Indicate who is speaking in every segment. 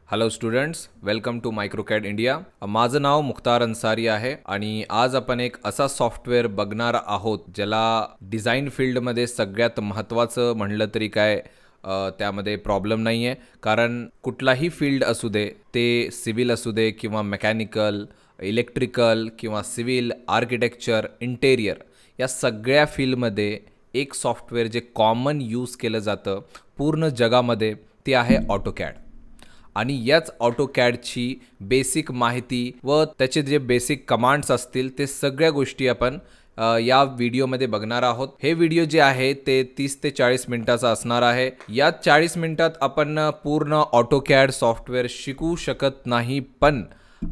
Speaker 1: Hello students, welcome to MicroCAD India. माझं नाव मुख्तार अन्सारी आहे आणि आज आपण एक असा सॉफ्टवेअर बघणार आहोत ज्याला डिझाईन फील्डमध्ये सगळ्यात महत्त्वाचं म्हणलं तरी काय त्यामध्ये प्रॉब्लेम नाही आहे. कारण कुठलाही फील्ड असू दे, ते सिव्हिल असू दे किंवा मेकॅनिकल, इलेक्ट्रिकल किंवा सिव्हिल, आर्किटेक्चर, इंटेरियर, या सगळ्या फील्डमध्ये एक सॉफ्टवेअर जे कॉमन यूज केलं जातं पूर्ण जगामध्ये ते आहे ऑटोकॅड. आणि याच ऑटोकॅडची बेसिक माहिती व त्याचे जे बेसिक कमांड्स असतील ते सगळ्या गोष्टी आपण या व्हिडिओमध्ये बघणार आहोत. हे व्हिडिओ जे आहे ते 30 ते 40 मिनिटाचा असणार आहे. या 40 मिनिटात आपण पूर्ण ऑटोकॅड सॉफ्टवेअर शिकू शकत नाही, पण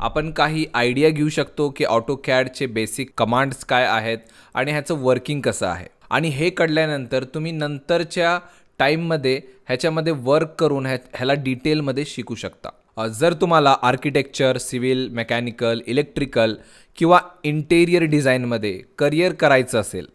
Speaker 1: आपण काही आयडिया घेऊ शकतो की ऑटोकॅडचे बेसिक कमांड्स काय आहेत आणि ह्याचं वर्किंग कसं आहे. आणि हे कळल्यानंतर तुम्ही नंतरच्या टाईममध्ये ह्याच्यामध्ये वर्क करून ह्याला डिटेलमध्ये शिकू शकता. जर तुम्हाला आर्किटेक्चर, सिव्हिल, मेकॅनिकल, इलेक्ट्रिकल किंवा इंटेरियर डिझाईनमध्ये करिअर करायचं असेल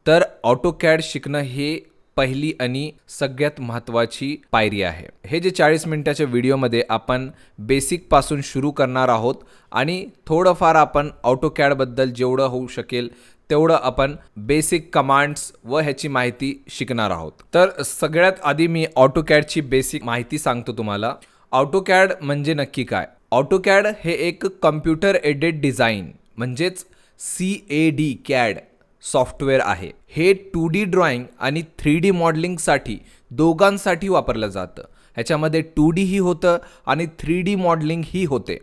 Speaker 1: तर ऑटोकॅड शिकणं हे पहिली आणि सगळ्यात महत्त्वाची पायरी आहे. हे जे 40 मिनिटाच्या व्हिडिओमध्ये आपण बेसिकपासून सुरू करणार आहोत आणि थोडंफार आपण ऑटोकॅडबद्दल जेवढं होऊ शकेल तेवढं आपण बेसिक कमांड्स व ह्याची माहिती शिकणार आहोत. तर सगळ्यात आधी मी ऑटोकॅडची बेसिक माहिती सांगतो तुम्हाला. ऑटोकॅड म्हणजे नक्की काय? ऑटोकॅड हे एक कम्प्युटर एडेड डिझाईन म्हणजेच CAD कॅड सॉफ्टवेअर आहे. हे 2D ड्रॉइंग आणि 3D मॉडेलिंगसाठी दोघांसाठी वापरलं जातं. ह्याच्यामध्ये 2D ही होतं आणि 3D मॉडेलिंग ही होते.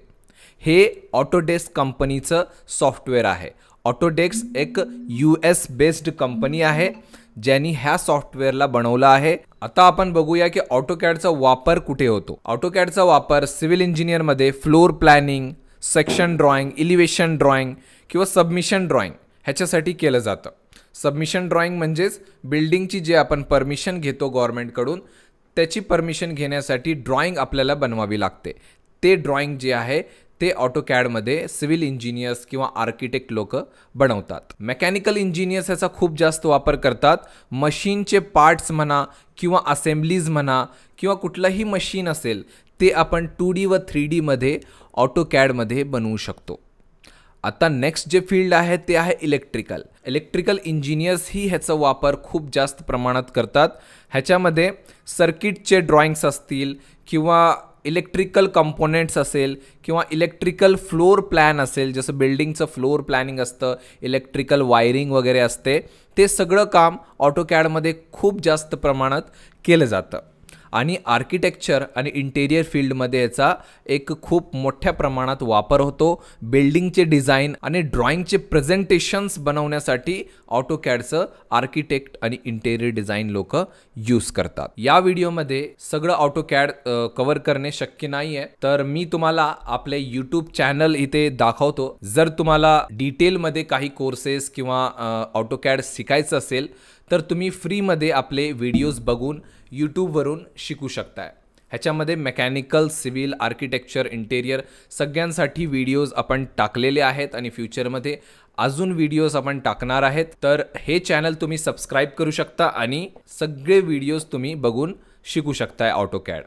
Speaker 1: हे ऑटोडेस्क कंपनीचं सॉफ्टवेअर आहे. ऑटोडेस्क एक US बेस्ड कंपनी आहे ज्यांनी ह्या सॉफ्टवेअरला बनवलं आहे. आता आपण बघूया की ऑटोकॅडचा वापर कुठे होतो. ऑटोकॅडचा वापर सिव्हिल इंजिनिअरमध्ये floor planning, section drawing, elevation drawing किंवा सबमिशन ड्रॉइंग ह्याच्यासाठी केलं जातं. सबमिशन ड्रॉइंग म्हणजेच बिल्डिंगची जे आपण परमिशन घेतो गव्हर्नमेंटकडून, त्याची परमिशन घेण्यासाठी ड्रॉइंग आपल्याला बनवावी लागते. ते ड्रॉइंग जे आहे ते ऑटोकॅडमध्ये सिव्हिल इंजिनियर्स किंवा आर्किटेक्ट लोक बनवतात. मेकॅनिकल इंजिनियर्स याचा खूप जास्त वापर करतात. मशीनचे पार्ट्स म्हणा किंवा असेंब्लीज म्हणा किंवा कुठलंही मशीन असेल ते आपण 2D व 3D मध्ये ऑटोकॅडमध्ये बनवू शकतो. आता नेक्स्ट जे फील्ड आहे ते आहे इलेक्ट्रिकल. इलेक्ट्रिकल इंजिनियर्स ही ह्याचा वापर खूप जास्त प्रमाणात करतात. ह्याच्यामध्ये सर्किटचे ड्रॉइंग्स असतील किंवा इलेक्ट्रिकल कंपोनेंट्स असेल किंवा इलेक्ट्रिकल फ्लोर प्लॅन असेल, जसं बिल्डिंगचं फ्लोर प्लॅनिंग असतं, इलेक्ट्रिकल वायरिंग वगैरे असते, ते सगळं काम ऑटोकॅडमध्ये खूप जास्त प्रमाणात केलं जातं. आणि आर्किटेक्चर आणि इंटेरियर फील्डमध्ये याचा एक खूप मोठ्या प्रमाणात वापर होतो. बिल्डिंगचे डिझाईन आणि ड्रॉइंगचे प्रेझेंटेशन्स बनवण्यासाठी ऑटोकॅडचं आर्किटेक्ट आणि इंटेरियर डिझाईन लोक यूज करतात. या व्हिडिओमध्ये सगळं ऑटोकॅड कव्हर करणे शक्य नाही आहे, तर मी तुम्हाला आपले यूट्यूब चॅनल इथे दाखवतो. जर तुम्हाला डिटेलमध्ये काही कोर्सेस किंवा ऑटोकॅड शिकायचं असेल तर तुम्ही फ्रीमध्ये आपले व्हिडिओज बघून यूट्यूबवरून शिकू शकताय. ह्याच्यामध्ये मेकॅनिकल, सिव्हिल, आर्किटेक्चर, इंटेरियर सगळ्यांसाठी व्हिडिओज आपण टाकलेले आहेत आणि फ्युचरमध्ये अजून व्हिडिओज आपण टाकणार आहेत. तर हे चॅनल तुम्ही सबस्क्राईब करू शकता आणि सगळे व्हिडिओज तुम्ही बघून शिकू शकताय ऑटोकॅड.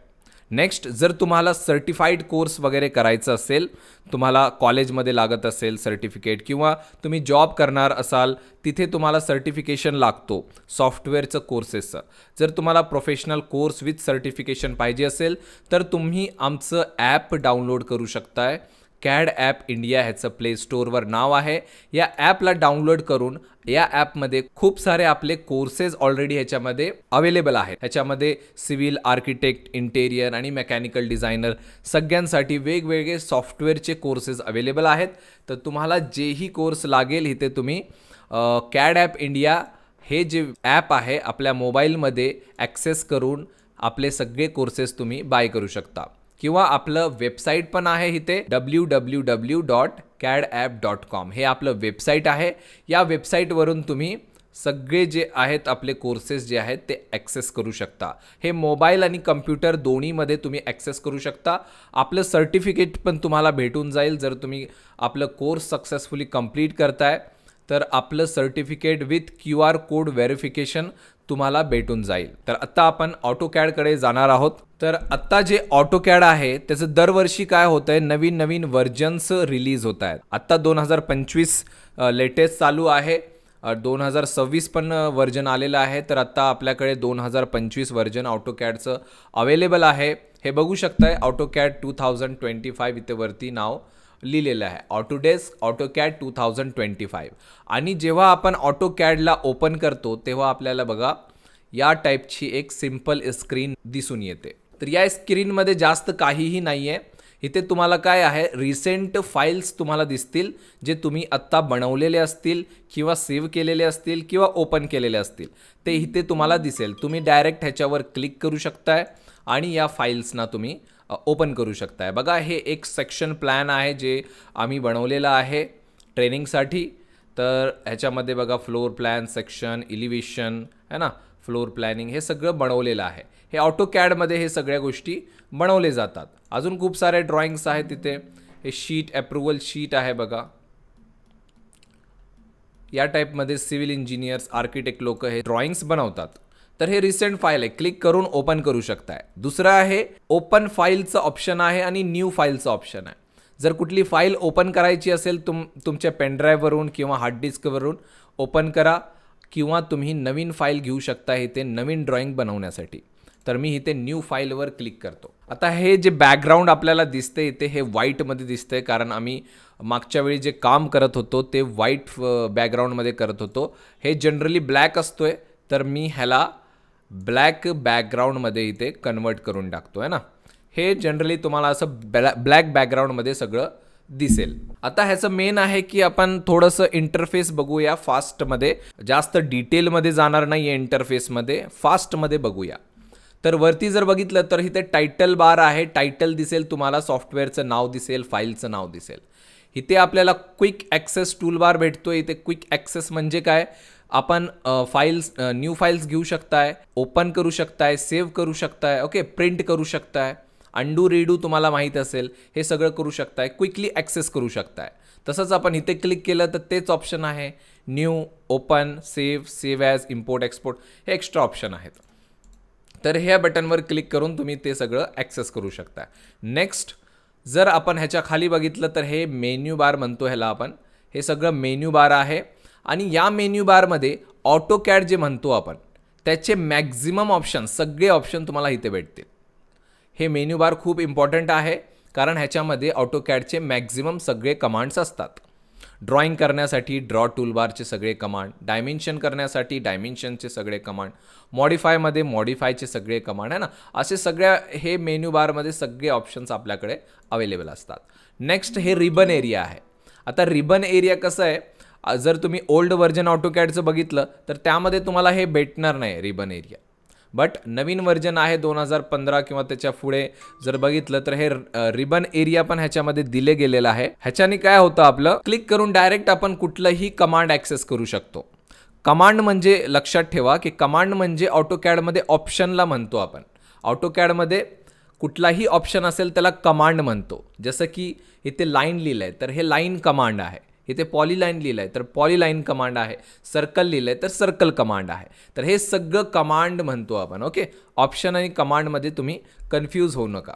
Speaker 1: नेक्स्ट, जर तुम्हाला सर्टिफाईड कोर्स वगैरे करायचं असेल, तुम्हाला कॉलेजमध्ये लागत असेल सर्टिफिकेट किंवा तुम्ही जॉब करणार असाल तिथे तुम्हाला सर्टिफिकेशन लागतो सॉफ्टवेअरचं कोर्सेसचं. जर तुम्हाला प्रोफेशनल कोर्स विथ सर्टिफिकेशन पाहिजे असेल तर तुम्ही आमचं ॲप डाउनलोड करू शकताय. कॅड ॲप इंडिया ह्याचं प्ले स्टोअरवर नाव आहे. या ॲपला डाउनलोड करून या ॲपमध्ये खूप सारे आपले कोर्सेस ऑलरेडी ह्याच्यामध्ये अवेलेबल आहेत. ह्याच्यामध्ये सिव्हिल, आर्किटेक्ट, इंटेरियर आणि मेकॅनिकल डिझायनर सगळ्यांसाठी वेगवेगळे सॉफ्टवेअरचे कोर्सेस अवेलेबल आहेत. तर तुम्हाला जेही कोर्स लागेल इथे तुम्ही कॅड ॲप इंडिया हे जे ॲप आहे आपल्या मोबाईलमध्ये ॲक्सेस करून आपले सगळे कोर्सेस तुम्ही बाय करू शकता. किंवा आपलं वेबसाईट पण आहे इथे www.cadapp.com हे आपलं वेबसाईट आहे. या वेबसाईटवरून तुम्ही सगळे जे आहेत आपले कोर्सेस जे आहेत ते ॲक्सेस करू शकता. हे मोबाईल आणि कम्प्युटर दोन्हीमध्ये तुम्ही ॲक्सेस करू शकता. आपलं सर्टिफिकेट पण तुम्हाला भेटून जाईल. जर तुम्ही आपलं कोर्स सक्सेसफुली कंप्लीट करताय तर आपलं certificate with QR code verification तुम्हाला भेटून जाईल. तर आत्ता आपण ऑटोकॅडकडे जाणार आहोत. तर आत्ता जे ऑटोकॅड आहे त्याचं दरवर्षी काय होतंय, नवीन नवीन व्हर्जन्स रिलीज होत आहेत. आत्ता 2025 लेटेस्ट चालू आहे, 2026 पण व्हर्जन आलेलं आहे. तर आत्ता आपल्याकडे 2025 व्हर्जन ऑटोकॅडचं अवेलेबल आहे. हे बघू शकताय, ऑटोकॅड 2025 इथे वरती नाव लिहिलेलं आहे, ऑटोडेस्क ऑटोकॅड 2025. आणि जेव्हा आपण ऑटोकॅडला ओपन करतो तेव्हा आपल्याला बघा या टाईपची एक सिंपल स्क्रीन दिसून येते. तर या स्क्रीनमध्ये जास्त काहीही नाही आहे. इथे तुम्हाला काय आहे, रिसेंट फाईल्स तुम्हाला दिसतील जे तुम्ही आत्ता बनवलेले असतील किंवा सेव्ह केलेले असतील किंवा ओपन केलेले असतील, ते इथे तुम्हाला दिसेल. तुम्ही डायरेक्ट ह्याच्यावर क्लिक करू शकताय आणि या फाईल्सना तुम्ही ओपन करू शकताय. बघा हे एक सेक्शन प्लॅन आहे जे आम्ही बनवलेलं आहे ट्रेनिंगसाठी. तर ह्याच्यामध्ये बघा फ्लोर प्लॅन, सेक्शन, इलिव्हेशन है ना, फ्लोर प्लॅनिंग हे सगळं बनवलेलं आहे. हे ऑटोकॅडमध्ये हे सगळ्या गोष्टी बनवले जातात. अजून खूप सारे ड्रॉइंग्स आहेत तिथे. हे शीट, अप्रुव्हल शीट आहे बघा. या टाईपमध्ये सिव्हिल इंजिनियर्स, आर्किटेक्ट लोक हे ड्रॉइंग्स बनवतात. तर हे रिसेंट फाईल आहे, क्लिक करून ओपन करू शकताय. दुसरं आहे ओपन फाईलचं ऑप्शन आहे आणि न्यू फाईलचं ऑप्शन आहे. जर कुठली फाईल ओपन करायची असेल तुमच्या पेनड्राईव्हवरून किंवा हार्ड डिस्कवरून ओपन करा, किंवा तुम्ही नवीन फाईल घेऊ शकता इथे नवीन ड्रॉइंग बनवण्यासाठी. तर मी इथे न्यू फाईलवर क्लिक करतो. आता हे जे बॅकग्राऊंड आपल्याला दिसते इथे हे व्हाईटमध्ये दिसतंय, कारण आम्ही मागच्या वेळी जे काम करत होतो ते व्हाईट बॅकग्राऊंडमध्ये करत होतो. हे जनरली ब्लॅक असतोय, तर मी ह्याला ब्लॅक बॅकग्राऊंडमध्ये इथे कन्वर्ट करून टाकतो आहे ना. हे जनरली तुम्हाला असं ब्लॅक बॅकग्राऊंडमध्ये सगळं दिसेल. आता ह्याचं मेन आहे की आपण थोडंसं इंटरफेस बघूया फास्टमध्ये. जास्त डिटेलमध्ये जाणार नाही आहे इंटरफेसमध्ये, फास्टमध्ये बघूया. तर वरती जर बघितलं तर इथे टायटल बार आहे. टायटल दिसेल तुम्हाला, सॉफ्टवेअरचं नाव दिसेल, फाईलचं नाव दिसेल. इथे आपल्याला क्विक ॲक्सेस टूल बार भेटतो. इथे क्विक ॲक्सेस म्हणजे काय, आपण फाईल्स, न्यू फाईल्स घेऊ शकताय, ओपन करू शकताय, सेव्ह करू शकताय, ओके, प्रिंट करू शकताय, अंडू रीडू तुम्हाला माहीत असेल, हे सगळं करू शकताय, क्विकली ॲक्सेस करू शकताय. तसंच आपण इथे क्लिक केलं तर तेच ऑप्शन आहे, new, open, save, save as, import, export, हे एक्स्ट्रा ऑप्शन आहेत. तर ह्या बटनवर क्लिक करून तुम्ही ते सगळं ॲक्सेस करू शकता. नेक्स्ट जर आपण ह्याच्या खाली बघितलं तर हे मेन्यू बार म्हणतो ह्याला आपण. हे सगळं मेन्यू बार आहे आणि या मेन्यू बारमध्ये ऑटोकॅड जे म्हणतो आपण त्याचे मॅक्झिमम ऑप्शन, सगळे ऑप्शन तुम्हाला इथे भेटतील. हे मेन्यू बार खूप इम्पॉर्टंट आहे कारण ह्याच्यामध्ये ऑटोकॅडचे मॅक्झिमम सगळे कमांड्स असतात. ड्रॉइंग करण्यासाठी ड्रॉ टूलबारचे सगळे कमांड, डायमेन्शन करण्यासाठी डायमेन्शनचे सगळे कमांड, मॉडिफायमध्ये मॉडिफायचे सगळे कमांड आहे ना, असे सगळ्या हे मेन्यू बारमध्ये सगळे ऑप्शन्स आपल्याकडे अवेलेबल असतात. नेक्स्ट हे रिबन एरिया आहे. आता रिबन एरिया कसं आहे, जर तुम्ही ओल्ड व्हर्जन ऑटोकॅडचं बघितलं तर त्यामध्ये तुम्हाला हे भेटणार नाही ribbon area. But Naveen version आहे 2015 किंवा त्याच्या पुढे जर बघितलं तर हे रिबन एरिया पण ह्याच्यामध्ये दिले गेलेलं आहे. ह्याच्याने काय होतं, आपलं क्लिक करून डायरेक्ट आपण कुठलंही कमांड ॲक्सेस करू शकतो. कमांड म्हणजे लक्षात ठेवा की कमांड म्हणजे ऑटोकॅडमध्ये ऑप्शनला म्हणतो आपण. ऑटोकॅडमध्ये कुठलाही ऑप्शन असेल त्याला कमांड म्हणतो. जसं की इथे लाईन लिहिलं आहे तर हे लाईन कमांड आहे, इथे पॉलीलाईन लिहिलं आहे तर पॉलीलाईन कमांड आहे, सर्कल लिहिलं आहे तर सर्कल कमांड आहे. तर हे सगळं कमांड म्हणतो आपण. ओके, ऑप्शन आणि कमांडमध्ये तुम्ही कन्फ्यूज होऊ नका.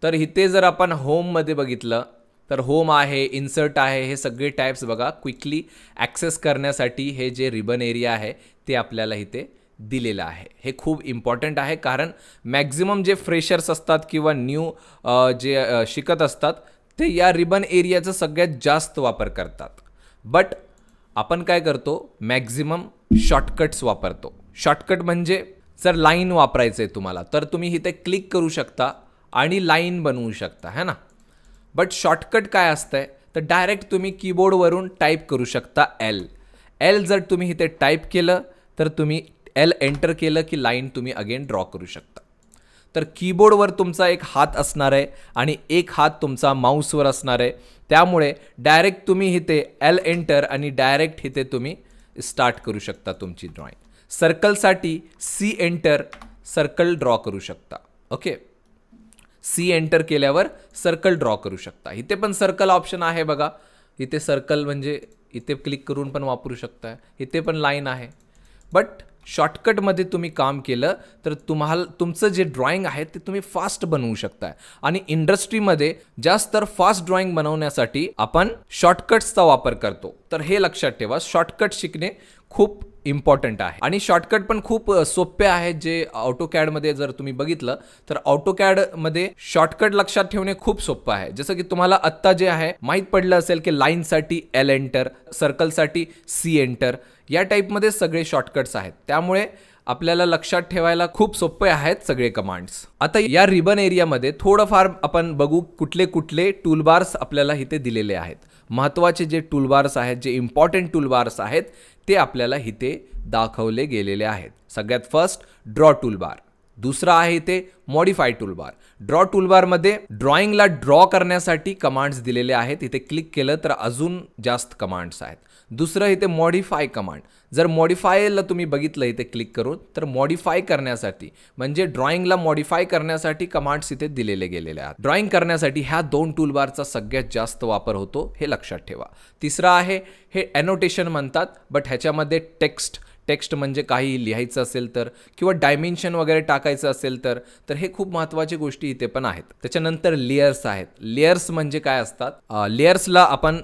Speaker 1: तर इथे जर आपण होममध्ये बघितलं तर होम आहे, इन्सर्ट आहे, हे सगळे टाईप्स बघा क्विकली ॲक्सेस करण्यासाठी हे जे रिबन एरिया आहे ते आपल्याला इथे दिलेलं आहे. हे खूप इम्पॉर्टंट आहे कारण मॅक्झिमम जे फ्रेशर्स असतात किंवा न्यू जे शिकत असतात ते या रिबन एरियाचा सगळ्यात जास्त वापर करतात. बट आपण काय करतो, मॅक्झिमम शॉर्टकट्स वापरतो. शॉर्टकट म्हणजे जर लाईन वापरायचं आहे तुम्हाला तर तुम्ही इथे क्लिक करू शकता आणि लाईन बनवू शकता है ना. बट शॉर्टकट काय असतंय तर डायरेक्ट तुम्ही कीबोर्डवरून टाईप करू शकता एल जर तुम्ही इथे टाईप केलं तर तुम्ही एल एंटर केलं की लाईन तुम्ही अगेन ड्रॉ करू शकता. तर कीबोर्डवर तुमचा एक हात असणार आहे आणि एक हात तुमचा माऊसवर असणार आहे. त्यामुळे डायरेक्ट तुम्ही इथे एल एंटर आणि डायरेक्ट इथे तुम्ही स्टार्ट करू शकता तुमची ड्रॉइंग. सर्कलसाठी सी एंटर, सर्कल ड्रॉ करू शकता. ओके, सी एंटर केल्यावर सर्कल ड्रॉ करू शकता. इथे पण सर्कल ऑप्शन आहे बघा. इथे सर्कल म्हणजे इथे क्लिक करून पण वापरू शकता. इथे पण लाईन आहे. बट शॉर्टकटमध्ये तुम्ही काम केलं तर तुम्हाला तुमचं जे ड्रॉइंग आहे ते तुम्ही फास्ट बनवू शकताय. आणि इंडस्ट्रीमध्ये जास्त तर फास्ट ड्रॉइंग बनवण्यासाठी आपण शॉर्टकट्सचा वापर करतो. तर हे लक्षात ठेवा, शॉर्टकट शिकणे खूप इम्पॉर्टंट आहे. आणि शॉर्टकट पण खूप सोपे आहेत, जे ऑटोकॅडमध्ये जर तुम्ही बघितलं तर ऑटोकॅडमध्ये शॉर्टकट लक्षात ठेवणे खूप सोपं आहे. जसं की तुम्हाला आत्ता जे आहे माहीत पडलं असेल की लाईनसाठी L एंटर, सर्कलसाठी C एंटर, या टाईपमध्ये सगळे शॉर्टकट्स आहेत. त्यामुळे आपल्याला लक्षात ठेवायला खूप सोपे आहेत सगळे कमांड्स. आता या रिबन एरियामध्ये थोडंफार आपण बघू कुठले कुठले टूलबार्स आपल्याला इथे दिलेले आहेत. महत्त्वाचे जे टूलबार्स आहेत, जे इम्पॉर्टंट टूलबार्स आहेत ते आपल्याला इथे दाखवले गेलेले आहेत. सगळ्यात फर्स्ट ड्रॉ टूलबार, दुसरा आहे इथे मॉडिफाय टूलबार. ड्रॉ टूलबारमध्ये ड्रॉइंगला ड्रॉ करण्यासाठी कमांड्स दिलेले आहेत. इथे क्लिक केलं तर अजून जास्त कमांड्स आहेत. दुसरं इथे मॉडिफाय कमांड. जर मॉडिफायला तुम्ही बघितलं इथे क्लिक करून, तर मॉडिफाय करण्यासाठी म्हणजे ड्रॉइंगला मॉडिफाय करण्यासाठी कमांड्स इथे दिलेले गेलेले आहेत. ड्रॉइंग करण्यासाठी ह्या दोन टूलबारचा सगळ्यात जास्त वापर होतो, हे लक्षात ठेवा. तिसरा आहे हे एनोटेशन म्हणतात, बट ह्याच्यामध्ये टेक्स्ट म्हणजे काही लिहायचं असेल तर किंवा डायमेन्शन वगैरे टाकायचं असेल तर हे खूप महत्त्वाची गोष्टी इथे पण आहेत. त्याच्यानंतर लेयर्स आहेत. लेयर्स म्हणजे काय असतात? लेयर्सला आपण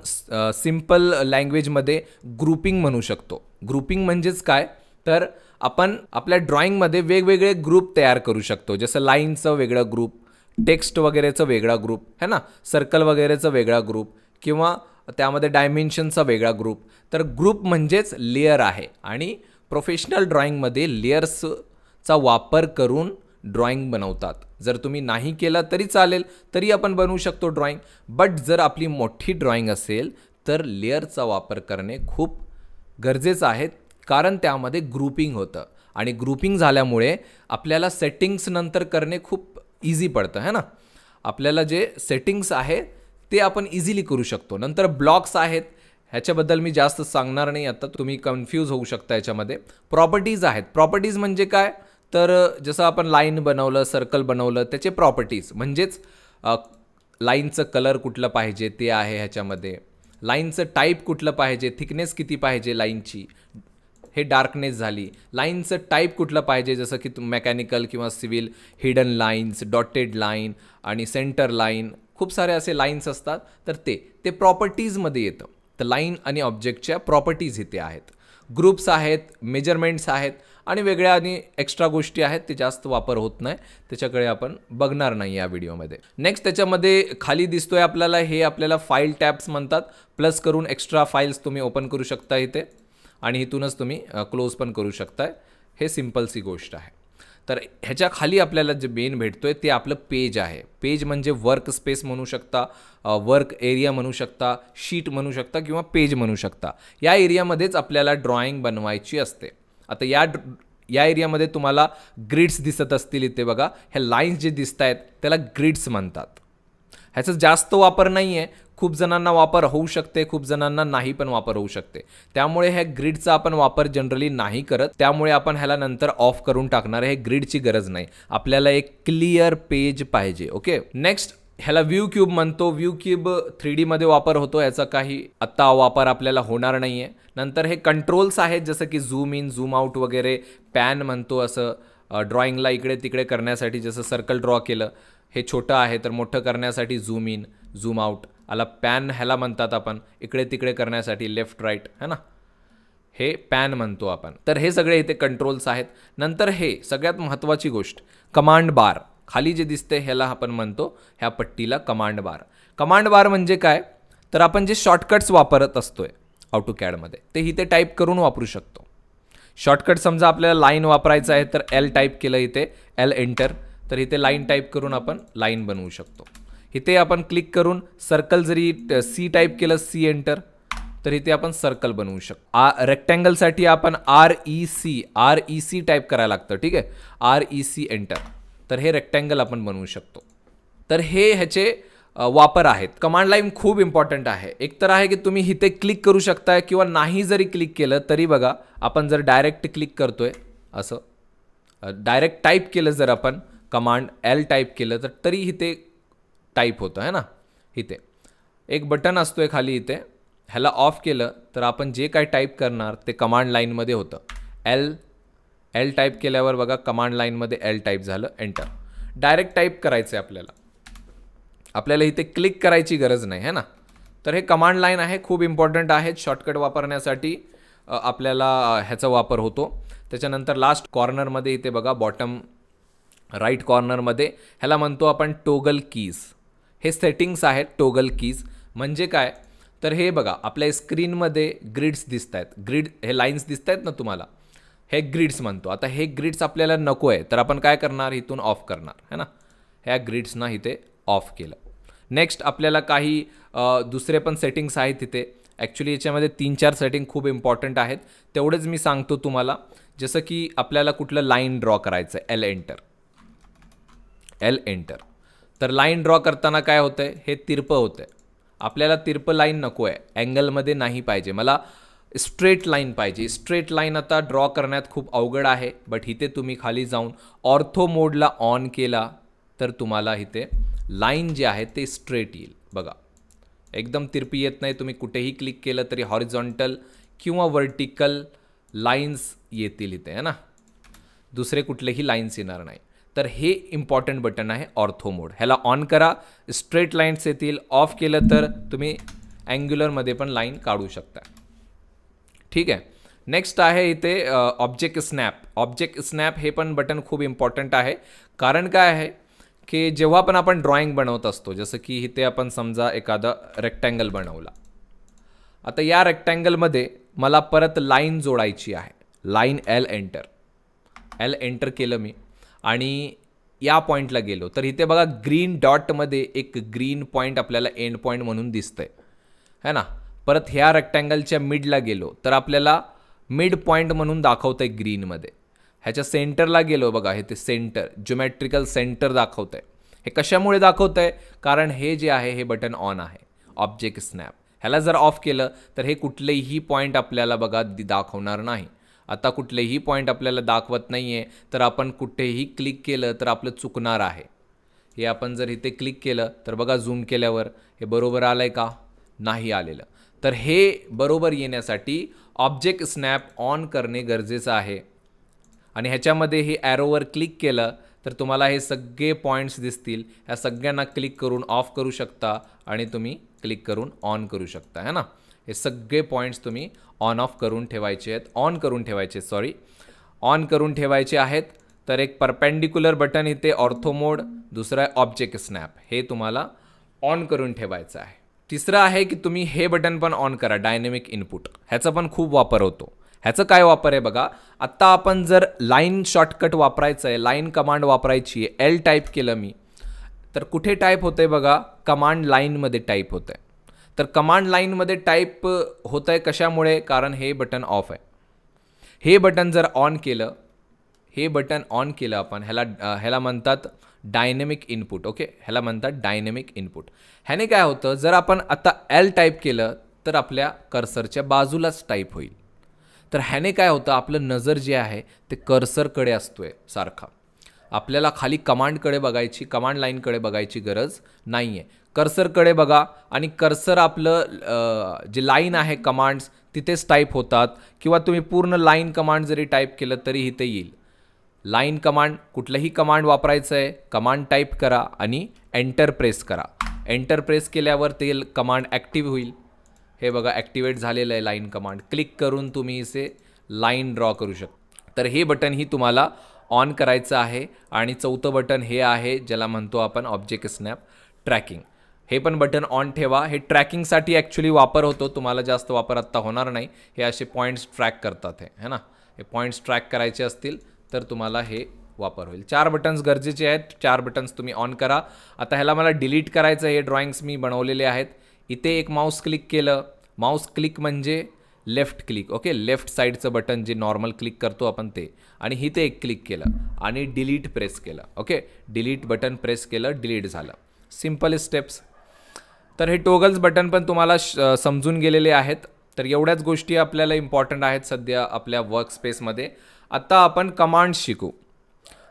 Speaker 1: सिम्पल लँग्वेजमध्ये ग्रुपिंग म्हणू शकतो. ग्रुपिंग म्हणजेच काय, तर आपण आपल्या ड्रॉइंगमध्ये वेगवेगळे ग्रुप तयार करू शकतो. जसं लाईनचं वेगळं ग्रुप, टेक्स्ट वगैरेचं वेगळा ग्रुप है ना, सर्कल वगैरेचं वेगळा ग्रुप, किंवा त्यामध्ये डायमेन्शनचा वेगळा ग्रुप. तर ग्रुप म्हणजेच लेयर आहे. आणि प्रोफेशनल ड्रॉइंगमध्ये लेयर्सचा वापर करून ड्रॉइंग बनवतात. जर तुम्ही नाही केला तरी चालेल, तरी आपण बनवू शकतो ड्रॉइंग. बट जर आपली मोठी ड्रॉइंग असेल तर लेयरचा वापर करणे खूप गरजेचं आहे, कारण त्यामध्ये ग्रुपिंग होतं. आणि ग्रुपिंग झाल्यामुळे आपल्याला सेटिंग्स नंतर करणे खूप इझी पडतं है ना. आपल्याला जे सेटिंग्स आहे ते आपण इझिली करू शकतो. नंतर ब्लॉक्स आहेत, ह्याच्याबद्दल मी जास्त सांगणार नाही आता, तुम्ही कन्फ्यूज होऊ शकता याच्यामध्ये. प्रॉपर्टीज आहेत. प्रॉपर्टीज म्हणजे काय, तर जसं आपण लाईन बनवलं, सर्कल बनवलं, त्याचे प्रॉपर्टीज म्हणजेच लाईनचं कलर कुठलं पाहिजे ते आहे ह्याच्यामध्ये. लाईनचं टाईप कुठलं पाहिजे, थिकनेस किती पाहिजे लाईनची, हे डार्कनेस झाली. लाईनचं टाईप कुठलं पाहिजे, जसं की मेकॅनिकल किंवा civil, hidden lines, dotted line आणि सेंटर लाईन, खूप सारे असे लाईन्स असतात. तर ते प्रॉपर्टीजमध्ये येतं. तर लाईन आणि ऑब्जेक्टच्या प्रॉपर्टीज इथे आहेत. ग्रुप्स आहेत, मेजरमेंट्स आहेत आणि वेगळ्या आणि एक्स्ट्रा गोष्टी आहेत, ते जास्त वापर होत नाही, त्याच्याकडे आपण बघणार नाही या व्हिडिओमध्ये. नेक्स्ट त्याच्यामध्ये खाली दिसतोय आपल्याला, हे आपल्याला फाईल टॅब्स म्हणतात. प्लस करून एक्स्ट्रा फाईल्स तुम्ही ओपन करू शकता इथे आणि इथूनच तुम्ही क्लोज पण करू शकताय. हे सिम्पलसी गोष्ट आहे. तर ह्याच्या खाली आपल्याला जे मेन भेटतोय ते आपलं पेज आहे. पेज म्हणजे वर्क स्पेस म्हणू शकता, वर्क एरिया म्हणू शकता, शीट म्हणू शकता किंवा पेज म्हणू शकता. या एरियामध्येच आपल्याला ड्रॉइंग बनवायची असते. आता या एरियामध्ये तुम्हाला ग्रिड्स दिसत असतील इथे बघा. ह्या लाईन्स जे दिसत आहेत त्याला ग्रिड्स म्हणतात. ह्याचा जास्त वापर नाही आहे. खूप जणांना वापर होऊ शकते, खूप जणांना नाही पण वापर होऊ शकते. त्यामुळे ह्या ग्रिडचा आपण वापर जनरली नाही करत. त्यामुळे आपण ह्याला नंतर ऑफ करून टाकणार आहे. ग्रिडची गरज नाही. आपल्याला एक क्लिअर पेज पाहिजे. ओके. नेक्स्ट ह्याला व्ह्यू क्यूब म्हणतो. व्ह्यू क्यूब 3D मध्ये वापर होतो. याचा काही आत्ता वापर आपल्याला होणार नाही आहे. नंतर हे कंट्रोल्स आहेत, जसं की झूम इन, झूम आउट वगैरे, पॅन म्हणतो असं ड्रॉइंगला इकडे तिकडे करण्यासाठी. जसं सर्कल ड्रॉ केलं, हे छोटं आहे तर मोठं करण्यासाठी झूम इन, झूम आउट. आला पॅन ह्याला म्हणतात आपण, इकडे तिकडे करण्यासाठी लेफ्ट राईट है ना, हे पॅन म्हणतो आपण. तर हे सगळे इथे कंट्रोल्स आहेत. नंतर हे सगळ्यात महत्त्वाची गोष्ट, कमांड बार. खाली जे दिसते ह्याला आपण म्हणतो, ह्या पट्टीला कमांड बार. कमांड बार म्हणजे काय, तर आपण जे शॉर्टकट्स वापरत असतोय ऑटोकॅडमध्ये ते इथे टाईप करून वापरू शकतो. शॉर्टकट समजा आपल्याला लाईन वापरायचं आहे तर L टाईप केलं इथे, L एंटर, तर इथे लाईन टाईप करून आपण लाईन बनवू शकतो. इथे आपण क्लिक करून सर्कल जरी C टाईप केलं, C एंटर, तर इथे आपण सर्कल बनवू शकतो. रेक्टँगलसाठी आपण REC टाईप करायला लागतं. ठीक आहे, REC एंटर, तर हे रेक्टँगल आपण बनवू शकतो. तर हे ह्याचे वापर आहेत. कमांड लाईन खूप इम्पॉर्टंट आहे. एक तर आहे की तुम्ही इथे क्लिक करू शकताय किंवा नाही जरी क्लिक केलं तरी बघा, आपण जर डायरेक्ट क्लिक करतोय असं, डायरेक्ट टाईप केलं जर आपण कमांड L टाईप केलं तर तरी इथे टाईप होतं है ना. इथे एक बटन असतोय खाली इथे, ह्याला ऑफ केलं तर आपण जे काय टाईप करणार ते कमांड लाईनमध्ये होतं. L एल टाईप केल्यावर बघा कमांड लाईनमध्ये एल टाईप झालं, एंटर. डायरेक्ट टाईप करायचं आहे आपल्याला इथे क्लिक करायची गरज नाही है ना. तर हे कमांड लाईन आहे, खूप इम्पॉर्टंट आहे. शॉर्टकट वापरण्यासाठी आपल्याला ह्याचा वापर होतो. त्याच्यानंतर लास्ट कॉर्नरमध्ये इथे बघा बॉटम राईट कॉर्नरमध्ये ह्याला म्हणतो आपण टोगल कीज. हे सेटिंग्स आहेत टोगल कीज. म्हणजे काय तर हे बघा आपल्या स्क्रीनमध्ये ग्रिड्स दिसत आहेत, ग्रिड हे लाईन्स दिसत आहेत ना तुम्हाला, हे ग्रिड्स म्हणतो. आता हे ग्रिड्स आपल्याला नको आहे तर आपण काय करणार, इथून ऑफ करणार है ना. ह्या ग्रिड्सना इथे ऑफ केलं. नेक्स्ट आपल्याला काही दुसरे पण सेटिंग्स आहेत तिथे. ॲक्च्युली याच्यामध्ये 3-4 सेटिंग खूप इम्पॉर्टंट आहेत, तेवढेच मी सांगतो तुम्हाला. जसं की आपल्याला कुठलं लाईन ड्रॉ करायचं आहे, एल एंटर. तर लाईन ड्रॉ करताना काय होतं आहे, हे तिरपं होतं आहे. आपल्याला तिरपं लाईन नको आहे, अँगलमध्ये नाही पाहिजे, मला स्ट्रेट लाईन पाहिजे. स्ट्रेट लाईन आता ड्रॉ करण्यात खूप अवघड आहे, बट इथे तुम्ही खाली जाऊन ऑर्थो मोडला ऑन केला तर तुम्हाला इथे लाईन जे आहे ते स्ट्रेट येईल. बघा एकदम तिरपी येत नाही. तुम्ही कुठेही क्लिक केलं तरी हॉरिझॉन्टल किंवा वर्टिकल लाईन्स येतील इथे है ना, दुसरे कुठलेही लाईन्स येणार नाही. तर हे इम्पॉर्टंट बटन आहे ऑर्थो मोड. ह्याला ऑन करा, स्ट्रेट लाईन्स येतील. ऑफ केलं तर तुम्ही अँग्युलरमध्ये पण लाईन काढू शकता. ठीक आहे. नेक्स्ट आहे इथे ऑब्जेक्ट स्नॅप. ऑब्जेक्ट स्नॅप हे पण बटन खूप इम्पॉर्टंट आहे. कारण काय आहे की जेव्हा पण आपण ड्रॉइंग बनवत असतो, जसं की इथे आपण समजा एखादा रेक्टँगल बनवला. आता या रेक्टँगलमध्ये मला परत लाईन जोडायची आहे, लाईन एल एंटर केलं मी आणि या पॉईंटला गेलो तर इथे बघा ग्रीन डॉटमध्ये एक ग्रीन पॉईंट आपल्याला एंड पॉईंट म्हणून दिसतंय है ना. परत ह्या रेक्टँगलच्या मिडला गेलो तर आपल्याला मिड पॉईंट म्हणून दाखवतंय ग्रीनमध्ये. ह्याच्या सेंटरला गेलो बघा, हे ते सेंटर ज्योमेट्रिकल सेंटर दाखवत आहे. हे कशामुळे दाखवत आहे, कारण हे जे आहे हे बटन ऑन आहे, ऑब्जेक्ट स्नॅप. ह्याला जर ऑफ केलं तर हे कुठलेही पॉईंट आपल्याला बघा दाखवणार नाही. आता कुठलेही पॉईंट आपल्याला दाखवत नाही आहे तर आपण कुठेही क्लिक केलं तर आपलं चुकणार आहे. हे आपण जर इथे क्लिक केलं तर बघा झूम केल्यावर हे बरोबर आलं आहे का, नाही आलेलं. तर हे बरोबर येण्यासाठी ऑब्जेक्ट स्नॅप ऑन करणे गरजेचं आहे. आणि ह्याच्यामध्ये हे ॲरोवर क्लिक केलं तर तुम्हाला हे सगळे पॉईंट्स दिसतील. ह्या सगळ्यांना क्लिक करून ऑफ करू शकता आणि तुम्ही क्लिक करून ऑन करू शकता है ना. हे सगळे पॉईंट्स तुम्ही ऑन करून ठेवायचे आहेत. तर एक परपेंडिक्युलर बटन इथे ऑर्थो मोड, दुसरा आहे ऑब्जेक्ट स्नॅप, हे तुम्हाला ऑन करून ठेवायचं आहे. तिसरं आहे की तुम्ही हे बटन पण ऑन करा, डायनेमिक इनपुट. ह्याचा पण खूप वापर होतो. ह्याचं काय वापर आहे बघा, आत्ता आपण जर लाईन शॉर्टकट वापरायचं आहे, लाईन कमांड वापरायची आहे, एल टाईप केलं मी तर कुठे टाईप होतं आहे बघा, कमांड लाईनमध्ये टाईप होतं आहे. तर कमांड लाईनमध्ये टाईप होतं आहे कशामुळे, कारण हे बटन ऑफ आहे. हे बटन जर ऑन केलं, आपण ह्याला म्हणतात डायनेमिक इनपुट. ओके, ह्याला म्हणतात डायनेमिक इनपुट. ह्याने काय होतं, जर आपण आता एल टाईप केलं तर आपल्या कर्सरच्या बाजूलाच टाईप होईल. तर ह्याने काय होतं, आपलं नजर जे आहे ते कर्सरकडे असतोय सारखा. आपल्याला खाली कमांड लाईनकडे बघायची गरज नाही आहे. कर्सरकडे बघा आणि कर्सर आपलं जे लाईन आहे कमांड्स तिथेच टाईप होतात. किंवा तुम्ही पूर्ण लाईन कमांड जरी टाईप केलं तरी इथे येईल. लाईन कमांड कुठलंही कमांड वापरायचं आहे, कमांड टाईप करा आणि एंटर प्रेस करा. एंटर प्रेस केल्यावर ते कमांड ॲक्टिव्ह होईल. हे बघा ॲक्टिवेट झालेलं आहे लाईन कमांड. क्लिक करून तुम्ही इसे लाईन ड्रॉ करू शकता. तर हे बटन ही तुम्हाला ऑन करायचं आहे. आणि चौथं बटन हे आहे ज्याला म्हणतो आपण ऑब्जेक्ट स्नॅप ट्रॅकिंग. हे पण बटन ऑन ठेवा. हे ट्रॅकिंगसाठी ॲक्च्युली वापर होतो, तुम्हाला जास्त वापर आत्ता होणार नाही. हे असे पॉईंट्स ट्रॅक करतात हे ना. हे पॉईंट्स ट्रॅक करायचे असतील तर तुम्हाला हे वापर होईल. 4 बटन्स गरजेचे आहेत. 4 बटन्स तुम्ही ऑन करा. आता ह्याला मला डिलीट करायचं, हे ड्रॉइंग्स मी बनवलेले आहेत. इथे एक माऊस क्लिक केलं, माऊस क्लिक म्हणजे लेफ्ट क्लिक. ओके, लेफ्ट साईडचं बटन जे नॉर्मल क्लिक करतो आपण ते. आणि इथे एक क्लिक केलं आणि डिलीट प्रेस केलं. ओके, डिलीट बटन प्रेस केलं, डिलीट झालं. Simple steps. तर हे टोगल्स बटन पण तुम्हाला समजून गेलेले आहेत. तर एवढ्याच गोष्टी आपल्याला इम्पॉर्टंट आहेत सध्या आपल्या वर्कस्पेसमध्ये. आता आपण कमांड्स शिकू.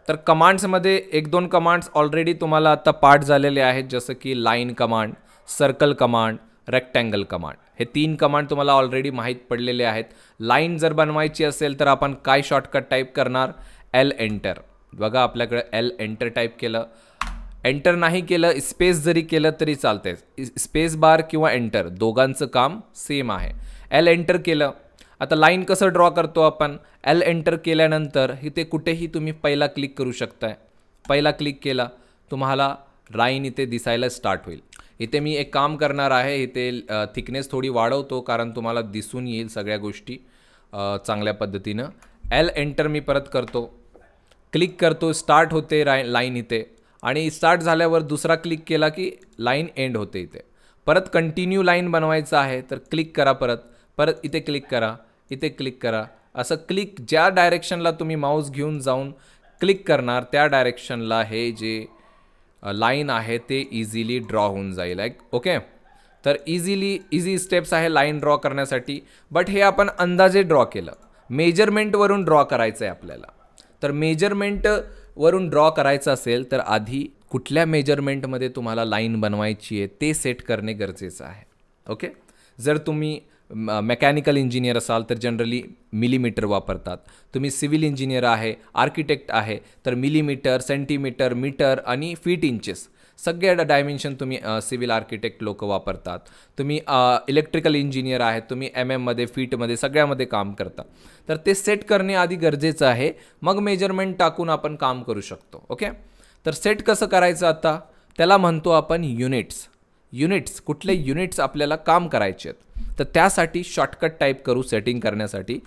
Speaker 1: तर कमांड्समध्ये 1-2 कमांड्स ऑलरेडी तुम्हाला आता पाठ झालेले आहेत, जसं की line command, circle command, rectangle command. हे 3 कमांड तुम्हाला ऑलरेडी माहीत पडलेले आहेत. लाईन जर बनवायची असेल तर आपण काय शॉर्टकट टाईप करणार, एल एंटर. बघा आपल्याकडे एल एंटर टाईप केलं. एंटर नाही केलं, स्पेस जरी केलं तरी चालते. स्पेस बार किंवा एंटर दोघांचं काम सेम आहे. एल एंटर केलं. आता लाईन कसं ड्रॉ करतो आपण, एल एंटर केल्यानंतर इथे कुठेही तुम्ही पहिला क्लिक करू शकताय. पहिला क्लिक केला तुम्हाला लाईन इथे दिसायला स्टार्ट होईल. इथे मी एक काम करणार आहे, इथे थिकनेस थोडी वाढवतो कारण तुम्हाला दिसून येईल सगळ्या गोष्टी चांगल्या पद्धतीनं. एल एंटर मी परत करतो, क्लिक करतो, स्टार्ट होते लाईन इथे. आणि स्टार्ट झाल्यावर दुसरा क्लिक केला की लाईन एंड होते इथे. परत कंटिन्यू लाईन बनवायचं आहे तर क्लिक करा, परत इथे क्लिक करा, इथे क्लिक करा. असं क्लिक ज्या डायरेक्शनला तुम्ही माऊस घेऊन जाऊन क्लिक करणार त्या डायरेक्शनला हे जे लाईन आहे ते इझिली ड्रॉ होऊन जाईल. ओके, तर इझी स्टेप्स आहे लाईन ड्रॉ करण्यासाठी. बट हे आपण अंदाजे ड्रॉ केलं, मेजरमेंटवरून ड्रॉ करायचं आहे आपल्याला. तर मेजरमेंटवरून ड्रॉ करायचं असेल तर आधी कुठल्या मेजरमेंटमध्ये तुम्हाला लाईन बनवायची आहे ते सेट करणे गरजेचं आहे. ओके, जर तुम्ही मेकॅनिकल इंजिनियर असाल तर जनरली मिलीमीटर वापरतात. तुम्ही सिव्हिल इंजिनियर आहे, आर्किटेक्ट आहे तर मिलीमीटर, सेंटीमीटर, मीटर आणि फीट इंचेस सगळे डायमेन्शन तुम्ही सिव्हिल आर्किटेक्ट लोक वापरतात. तुम्ही इलेक्ट्रिकल इंजिनियर आहेत, तुम्ही एममध्ये, फीटमध्ये सगळ्यामध्ये काम करता. तर ते सेट करणे आधी गरजेचं आहे, मग मेजरमेंट टाकून आपण काम करू शकतो. ओके, तर सेट कसं करायचं आता, त्याला म्हणतो आपण युनिट्स. कुठले युनिट्स आपल्याला काम करायचे आहेत तर त्यासाठी शॉर्टकट टाईप करू. सेटिंग करण्यासाठी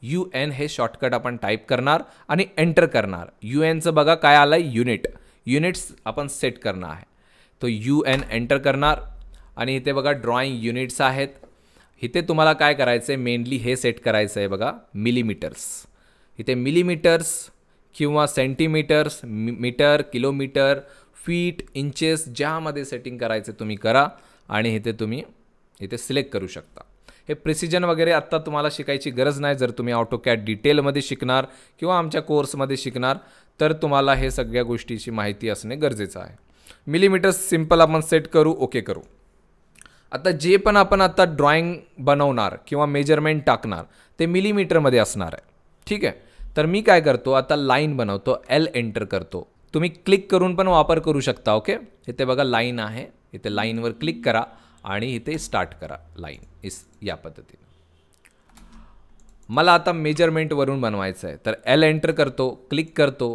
Speaker 1: UN हे शॉर्टकट आपण टाईप करणार आणि एंटर करणार. UNचं बघा काय आलं आहे, युनिट्स आपण सेट करणार आहे. तो UN एंटर करणार आणि इथे बघा ड्रॉइंग युनिट्स आहेत. इथे तुम्हाला काय करायचं आहे, मेनली हे सेट करायचं आहे बघा, मिलीमीटर्स. इथे मिलीमीटर्स किंवा centimetres, metre, kilometre, feet, inches ज्यामध्ये सेटिंग करायचं तुम्ही करा आणि इथे तुम्ही सिलेक्ट करू शकता. हे प्रिसिजन वगैरे आत्ता तुम्हाला शिकायची गरज नाही. जर तुम्ही ऑटोकॅड डिटेलमध्ये शिकणार किंवा आमच्या कोर्समध्ये शिकणार तर तुम्हाला हे सगळ्या गोष्टीची माहिती असणे गरजेचं आहे. मिलीमीटर सिम्पल आपण सेट करू, ओके करू. आता जे पण आपण आता ड्रॉइंग बनवणार किंवा मेजरमेंट टाकणार ते मिलीमीटरमध्ये असणार आहे. ठीक आहे, तर मी काय करतो आता लाईन बनवतो, एल एंटर करतो. तुम्ही क्लिक करून पण वापर करू शकता. ओके, इथे बघा लाईन आहे, इथे लाईनवर क्लिक करा आणि इथे स्टार्ट करा लाईन या पद्धतीने. मला आता मेजरमेंटवरून बनवायचं आहे तर एल एंटर करतो, क्लिक करतो.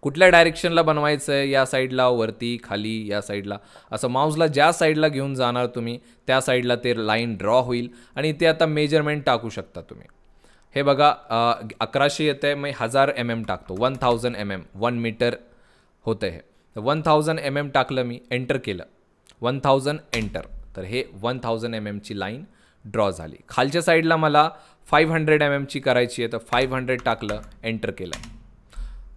Speaker 1: कुठल्या डायरेक्शनला बनवायचं आहे, या साईडला, वरती, खाली, या साईडला, असं माऊसला ज्या साईडला घेऊन जाणार तुम्ही त्या साईडला ते लाईन ड्रॉ होईल. आणि इथे आता मेजरमेंट टाकू शकता तुम्ही. हे बघा 1100 येतं आहे, मग 1000 mm टाकतो. 1000 mm 1 मीटर होतं हे. 1000 mm टाकलं मी, एंटर केलं, 1000 एंटर. तर हे 1000 mm ची लाईन ड्रॉ झाली. खालच्या साईडला मला 500 mm ची करायची आहे तर 500 टाकलं, एंटर केलं.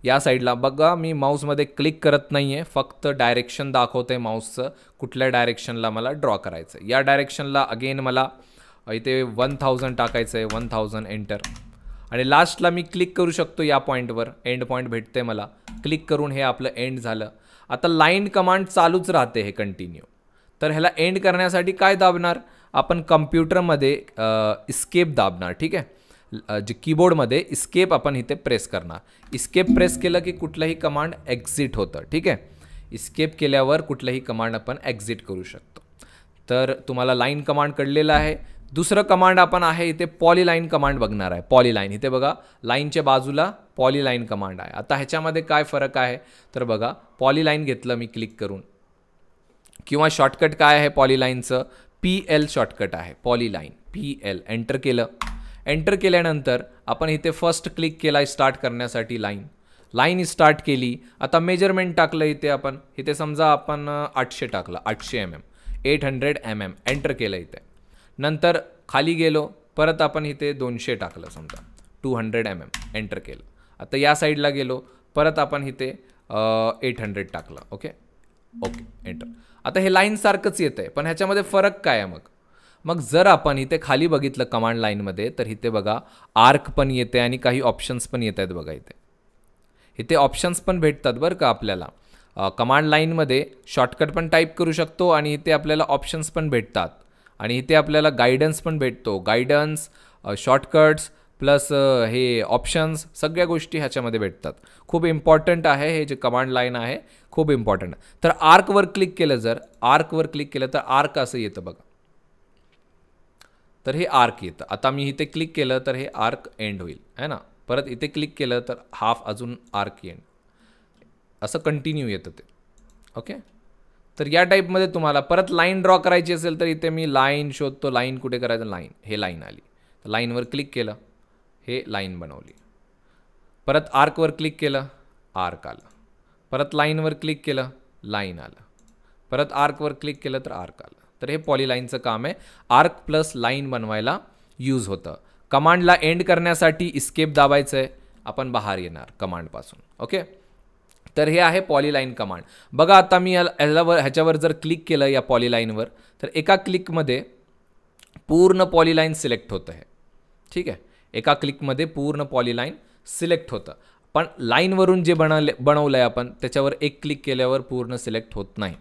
Speaker 1: या साईडला बघा मी माऊसमध्ये क्लिक करत नाही आहे, फक्त डायरेक्शन दाखवतं आहे माऊसचं, कुठल्या डायरेक्शनला मला ड्रॉ करायचं आहे. या डायरेक्शनला अगेन मला इथे 1000 टाकायचं आहे, 1000 एंटर. आणि लास्टला मी क्लिक करू शकतो या पॉईंटवर, एंड पॉईंट भेटते मला. क्लिक करून हे आपलं एंड झालं. आता लाईन कमांड चालूच राहते हे कंटिन्यू. तर ह्याला एंड करण्यासाठी काय दाबणार आपण, कम्प्युटरमध्ये इस्केप दाबणार. ठीक आहे, जे कीबोर्डमध्ये इस्केप आपण इथे प्रेस करणार. इस्केप प्रेस केलं की कुठलंही कमांड एक्झिट होतं. ठीक आहे, इस्केप केल्यावर कुठलंही कमांड आपण एक्झिट करू शकतो. तर तुम्हाला लाईन कमांड कळलेलं आहे. दुसरं कमांड आपण आहे इथे पॉलीलाईन कमांड बघणार आहे. पॉलीलाईन इथे बघा लाईनच्या बाजूला पॉलीलाईन कमांड आहे. आता ह्याच्यामध्ये काय फरक आहे तर बघा, पॉलीलाईन घेतलं मी क्लिक करून, किंवा शॉर्टकट काय आहे पॉलीलाईनचं, PL शॉर्टकट आहे. पॉलीलाईन PL एंटर केलं. एंटर केल्यानंतर आपण इथे फर्स्ट क्लिक केला स्टार्ट करण्यासाठी लाईन स्टार्ट केली. आता मेजरमेंट टाकलं इथे आपण, इथे समजा आपण 800 टाकलं, 800 mm, 800 mm एंटर केलं इथे. नंतर खाली गेलो, परत आपण इथे 200 टाकलं, समजा 200 mm एंटर केलं. आता या साईडला गेलो, परत आपण इथे 800 टाकलं. Okay enter. आता हे लाईनसारखंच येतं आहे, पण ह्याच्यामध्ये फरक काय आहे मग जर आपण इथे खाली बघितलं कमांड लाईनमध्ये तर इथे बघा आर्क पण येते आणि काही ऑप्शन्स पण येत आहेत बघा. इथे ऑप्शन्स पण भेटतात बरं का आपल्याला. कमांड लाईनमध्ये शॉर्टकट पण टाईप करू शकतो आणि इथे आपल्याला ऑप्शन्स पण भेटतात आणि इथे आपल्याला गायडन्स पण भेटतो. गायडन्स, शॉर्टकट्स प्लस हे ऑप्शन्स सगळ्या गोष्टी ह्याच्यामध्ये भेटतात. खूप इम्पॉर्टंट आहे हे जे कमांड लाईन आहे, खूप इम्पॉर्टंट. तर आर्कवर क्लिक केलं, जर आर्कवर क्लिक केलं तर आर्क असं येतं बघा. तर हे आर्क येतं. आता मी इथे क्लिक केलं तर हे आर्क एंड होईल है ना. परत इथे क्लिक केलं तर हाफ अजून आर्क एंड, असं कंटिन्यू येतं ते. ओके. तर या टाईपमध्ये तुम्हाला परत लाईन ड्रॉ करायची असेल तर इथे मी लाईन शोधतो. लाईन कुठे करायचं, लाईन, हे लाईन आली. तर लाईनवर क्लिक केलं, हे लाईन बनवली. परत आर्कवर क्लिक केलं, आर्क आलं. परत लाईनवर क्लिक केलं, लाईन आलं. परत आर्कवर क्लिक केलं तर आर्क आलं. तर हे पॉलीलाईनचं काम आहे. आर्क प्लस लाईन बनवायला यूज होतं. कमांडला एंड करण्यासाठी इस्केप दाबायचं आहे, आपण बाहेर येणार कमांडपासून. ओके. तर हे आहे पॉलीलाईन कमांड. बघा आता मी ह्याच्यावर जर क्लिक केलं या पॉलीलाईनवर तर एका क्लिकमध्ये पूर्ण पॉलीलाईन सिलेक्ट होतं आहे. ठीक आहे, एका क्लिकमध्ये पूर्ण पॉलीलाईन सिलेक्ट होतं. पण लाईनवरून जे बनवलं आहे आपण त्याच्यावर एक क्लिक केल्यावर पूर्ण सिलेक्ट होत नाही.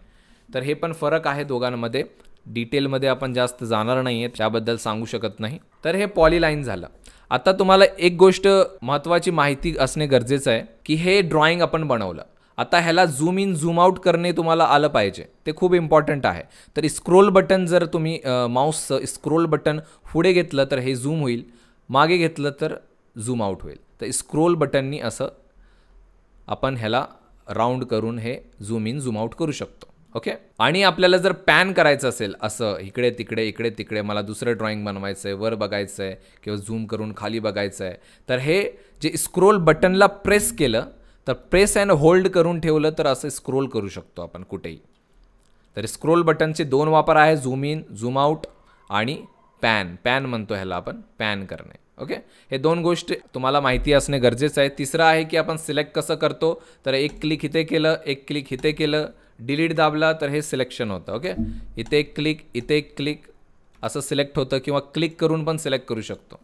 Speaker 1: तर हे पण फरक आहे दोघांमध्ये. डिटेलमध्ये आपण जास्त जाणार नाही आहे, त्याबद्दल सांगू शकत नाही. तर हे पॉलीलाईन झालं. आता तुम्हाला एक गोष्ट महत्त्वाची माहिती असणे गरजेचं आहे की हे ड्रॉइंग आपण बनवलं. आता ह्याला झूम इन झूम आउट करणे तुम्हाला आलं पाहिजे, ते खूप इम्पॉर्टंट आहे. तर स्क्रोल बटन जर तुम्ही माऊसचं स्क्रोल बटन पुढे घेतलं तर हे झूम होईल, मागे घेतलं तर झूम आउट होईल. तर स्क्रोल बटननी असं आपण ह्याला राऊंड करून हे झूम इन झूम आउट करू शकतो. ओके. आणि आपल्याला जर पॅन करायचं असेल असं इकडे तिकडे इकडे तिकडे, मला दुसरं ड्रॉइंग बनवायचं आहे, वर बघायचं आहे किंवा झूम करून खाली बघायचं आहे, तर हे जे स्क्रोल बटनला प्रेस केलं तर प्रेस अँड होल्ड करून ठेवलं तर असं स्क्रोल करू शकतो आपण कुठेही. तर स्क्रोल बटनचे दोन वापर आहे, झूम इन झूम आउट आणि पॅन. पॅन म्हणतो ह्याला आपण, पॅन करणे. ओके. हे दोन गोष्टी तुम्हाला माहिती असणे गरजेचं आहे. तिसरं आहे की आपण सिलेक्ट कसं करतो, तर एक क्लिक इथे केलं, एक क्लिक इथे केलं, डिलीट दाबला तर हे सिलेक्शन होतं. ओके. इथे एक क्लिक, इथे एक क्लिक, असं सिलेक्ट होतं. किंवा क्लिक करून पण सिलेक्ट करू शकतो.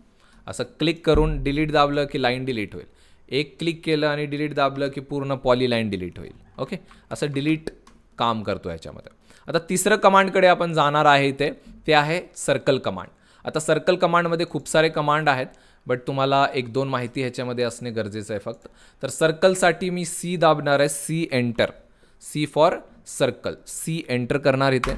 Speaker 1: असं क्लिक करून डिलीट दाबलं की लाईन डिलीट होईल. एक क्लिक केलं आणि डिलीट दाबलं की पूर्ण पॉली लाईन डिलीट होईल. ओके. असं डिलीट काम करतो ह्याच्यामध्ये. आता तिसरं कमांडकडे आपण जाणार आहे इथे, ते आहे सर्कल कमांड. आता सर्कल कमांडमध्ये खूप सारे कमांड आहेत, बट तुम्हाला एक दोन माहिती ह्याच्यामध्ये असणे गरजेचं आहे फक्त. तर सर्कलसाठी मी सी दाबणार आहे, C enter, C for circle, C enter करणार इथे.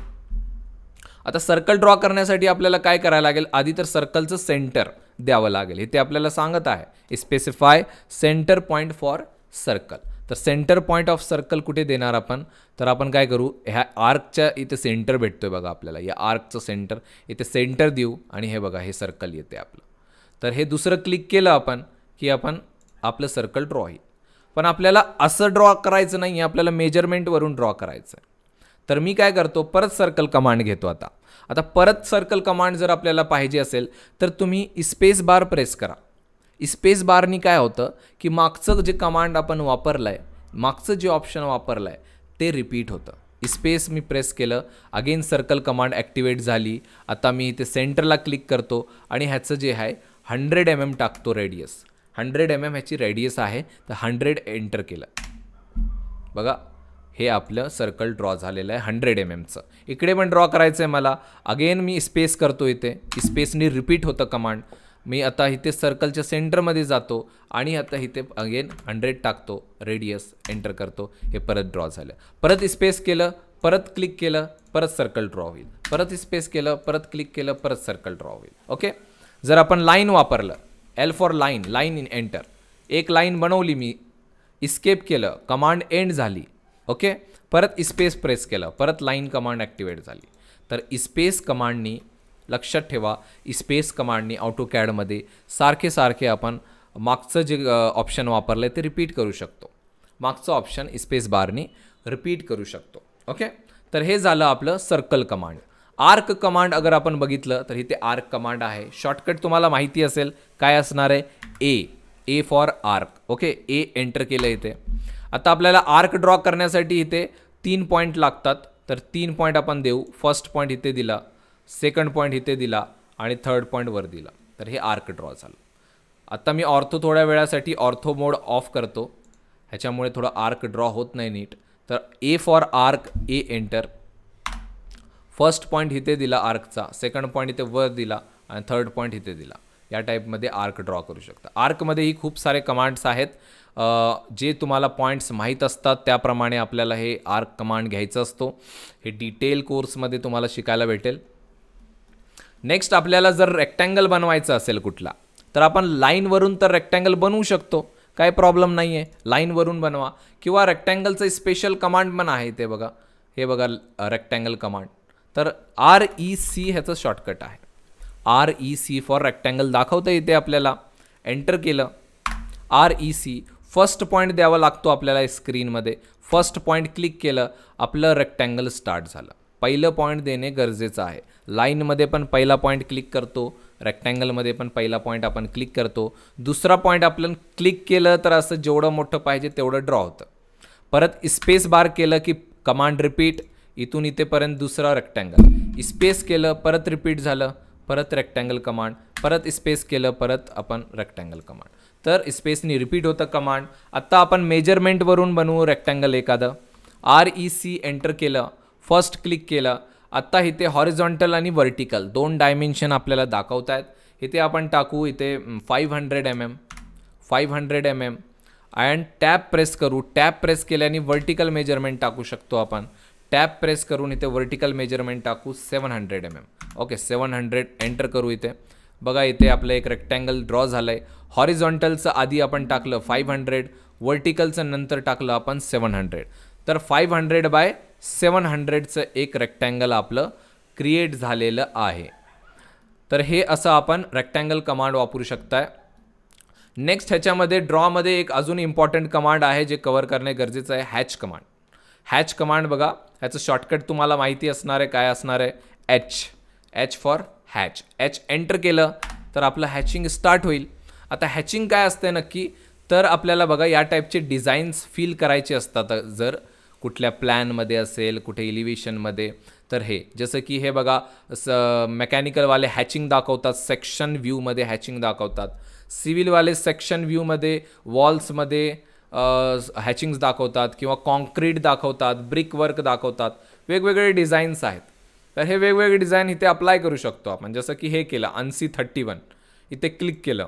Speaker 1: आता सर्कल ड्रॉ करण्यासाठी आपल्याला काय करायला लागेल, आधी तर सर्कलचं सेंटर द्यावं लागेल. इथे आपल्याला सांगत आहे specify centre point for circle. तर सेंटर पॉईंट ऑफ सर्कल कुठे देणार आपण, तर आपण काय करू, ह्या आर्कच्या इथे सेंटर भेटतोय बघा आपल्याला, या आर्कचं सेंटर, इथे सेंटर देऊ आणि हे बघा हे सर्कल येते आपलं. तर हे दुसरं क्लिक केलं आपण की आपण आपलं सर्कल ड्रॉ होईल. पण आपल्याला असं ड्रॉ करायचं नाही आहे, आपल्याला मेजरमेंटवरून ड्रॉ करायचं आहे. तर मी काय करतो, परत सर्कल कमांड घेतो. आता परत सर्कल कमांड जर आपल्याला पाहिजे असेल तर तुम्ही स्पेस बार प्रेस करा. स्पेस बारनी काय होतं की मागचं जे कमांड आपण वापरलं आहे, मागचं जे ऑप्शन वापरलं आहे ते रिपीट होतं. स्पेस मी प्रेस केलं, अगेन सर्कल कमांड ॲक्टिवेट झाली. आता मी इथे सेंटरला क्लिक करतो आणि ह्याचं जे आहे 100 mm टाकतो रेडियस. 100 mm ह्याची रेडियस आहे, तर 100 एंटर केलं. बघा हे आपलं सर्कल ड्रॉ झालेलं आहे 100 mm. इकडे पण ड्रॉ करायचं आहे मला, अगेन मी स्पेस करतो. इथे स्पेसनी रिपीट होतं कमांड. मी आता इथे सर्कलच्या सेंटरमध्ये जातो आणि आता इथे अगेन 100 टाकतो, रेडियस एंटर करतो, हे परत ड्रॉ झालं. परत स्पेस केलं, परत क्लिक केलं, परत सर्कल ड्रॉ होईल. परत स्पेस केलं, परत क्लिक केलं, परत सर्कल ड्रॉ होईल. ओके. जर आपण लाईन वापरलं, L for line, line in enter, एक लाईन बनवली मी, इस्केप केलं, कमांड एंड झाली. ओके. परत स्पेस प्रेस केलं, परत लाईन कमांड ॲक्टिवेट झाली. तर स्पेस कमांडनी, लक्षात ठेवा, स्पेस कमांडनी ऑटोकॅडमध्ये सारखे आपण मागचं जे ऑप्शन वापरलं आहे ते रिपीट करू शकतो. मागचं ऑप्शन स्पेस बारनी रिपीट करू शकतो. ओके. तर हे झालं आपलं सर्कल कमांड. आर्क कमांड अगर आपण बघितलं तर इथे आर्क कमांड आहे. शॉर्टकट तुम्हाला माहिती असेल काय असणार आहे, A for arc. Okay. A enter केलं इथे. आता आपल्याला आर्क ड्रॉ करण्यासाठी इथे 3 पॉईंट लागतात. तर 3 पॉईंट आपण देऊ. फर्स्ट पॉईंट इथे दिला, सेकंड पॉईंट इथे दिला आणि थर्ड पॉईंट वर दिला. तर हे आर्क ड्रॉ झालं. आता मी ऑर्थो थोड्या वेळासाठी ऑर्थो मोड ऑफ करतो, ह्याच्यामुळे थोडं आर्क ड्रॉ होत नाही नीट. तर A for arc, A enter. First point इथे दिला आर्कचा, सेकंड पॉईंट इथे वर दिला आणि थर्ड पॉईंट इथे दिला. या टाईपमध्ये आर्क ड्रॉ करू शकता. आर्कमध्येही खूप सारे कमांड्स आहेत. जे तुम्हाला पॉईंट्स माहीत असतात त्याप्रमाणे आपल्याला हे आर्क कमांड घ्यायचं असतो. हे डिटेल कोर्समध्ये तुम्हाला शिकायला भेटेल. नेक्स्ट आपल्याला जर रेक्टँगल बनवायचं असेल कुठला, तर आपण लाईनवरून तर रेक्टँगल बनवू शकतो, काय प्रॉब्लेम नाही आहे. लाईनवरून बनवा किंवा रेक्टँगलचं स्पेशल कमांड पण आहे. ते बघा, हे बघा रेक्टँगल कमांड. तर REC ह्याचं शॉर्टकट आहे. REC फॉर रेक्टँगल दाखवतं इथे आपल्याला. एंटर केलं REC. फर्स्ट पॉईंट द्यावा लागतो आपल्याला स्क्रीनमध्ये. फर्स्ट पॉईंट क्लिक केलं, आपलं रेक्टँगल स्टार्ट झालं. पहिलं पॉईंट देणे गरजेचं आहे. लाईनमध्ये पण पहिला पॉईंट क्लिक करतो, रेक्टँगलमध्ये पण पहिला पॉईंट आपण क्लिक करतो. दुसरा पॉईंट आपण क्लिक केलं तर असं जेवढं मोठं पाहिजे तेवढं ड्रॉ होतं. परत स्पेस बार केलं की कमांड रिपीट, इथून इथेपर्यंत दुसरा रेक्टँगल. स्पेस केलं परत रिपीट झालं, परत रेक्टँगल कमांड, परत स्पेस केलं परत आपण रेक्टँगल कमांड. तर स्पेसनी रिपीट होतं कमांड. आत्ता आपण मेजरमेंटवरून बनवू रेक्टँगल एखादं. REC एंटर केलं, फर्स्ट क्लिक केलं. आत्ता इथे हॉरिझॉन्टल आणि व्हर्टिकल 2 डायमेन्शन आपल्याला दाखवत आहेत. इथे आपण टाकू इथे 500 mm, 500 mm and tab press करू. टॅब प्रेस केल्याने व्हर्टिकल मेजरमेंट टाकू शकतो आपण. टॅब प्रेस करून इथे व्हर्टिकल मेजरमेंट टाकू 700 mm. ओके, 700 एंटर करू. इथे बघा, इथे आपलं एक रेक्टँगल ड्रॉ झालं आहे. हॉरिझॉन्टलचं आधी आपण टाकलं 500, व्हर्टिकलचं नंतर टाकलं आपण 700. तर 500 बाय 700चं एक रेक्टँगल आपलं क्रिएट झालेलं आहे. तर हे असं आपण रेक्टँगल कमांड वापरू शकताय. नेक्स्ट ह्याच्यामध्ये ड्रॉमध्ये एक अजून इम्पॉर्टंट कमांड आहे जे कव्हर करणे गरजेचं आहे. Hash command. हॅच कमांड बघा, ह्याचं शॉर्टकट तुम्हाला माहिती असणार आहे. काय असणार आहे? H for hatch. H enter केलं तर आपलं हॅचिंग स्टार्ट होईल. आता हॅचिंग काय असते नक्की, तर आपल्याला बघा या टाईपचे डिझाईन्स फिल करायचे असतात. जर कुठल्या प्लॅनमध्ये असेल, कुठे इलिव्हेशनमध्ये, तर हे जसं की हे बघा मेकॅनिकलवाले हॅचिंग दाखवतात, सेक्शन व्ह्यूमध्ये हॅचिंग दाखवतात. सिव्हिलवाले सेक्शन व्ह्यूमध्ये वॉल्समध्ये हॅचिंग्स दाखवतात किंवा कॉन्क्रीट दाखवतात, ब्रिक वर्क दाखवतात. वेगवेगळे डिझाईन्स आहेत. तर हे वेगवेगळे डिझाईन इथे अप्लाय करू शकतो आपण. जसं की हे केलं ANSI 31, इथे क्लिक केलं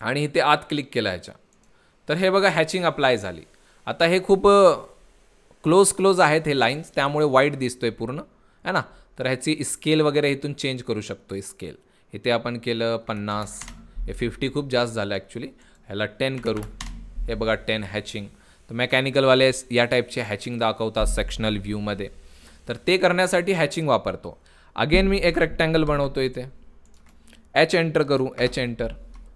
Speaker 1: आणि इथे आत क्लिक केलं ह्याच्या, तर हे बघा हॅचिंग अप्लाय झाली. आता हे खूप क्लोज आहेत हे लाईन्स, त्यामुळे वाईट दिसतोय पूर्ण है ना. तर ह्याची स्केल वगैरे इथून चेंज करू शकतो. स्केल इथे आपण केलं 50, हे 50 खूप जास्त झालं ॲक्च्युली. ह्याला 10 करू. हे बघा 10 हॅचिंग. तर मेकॅनिकलवाले या टाईपचे हॅचिंग दाखवतात सेक्शनल व्ह्यूमध्ये. तर ते करण्यासाठी हॅचिंग वापरतो. अगेन मी एक रेक्टँगल बनवतो. इथे H एंटर करू. H enter.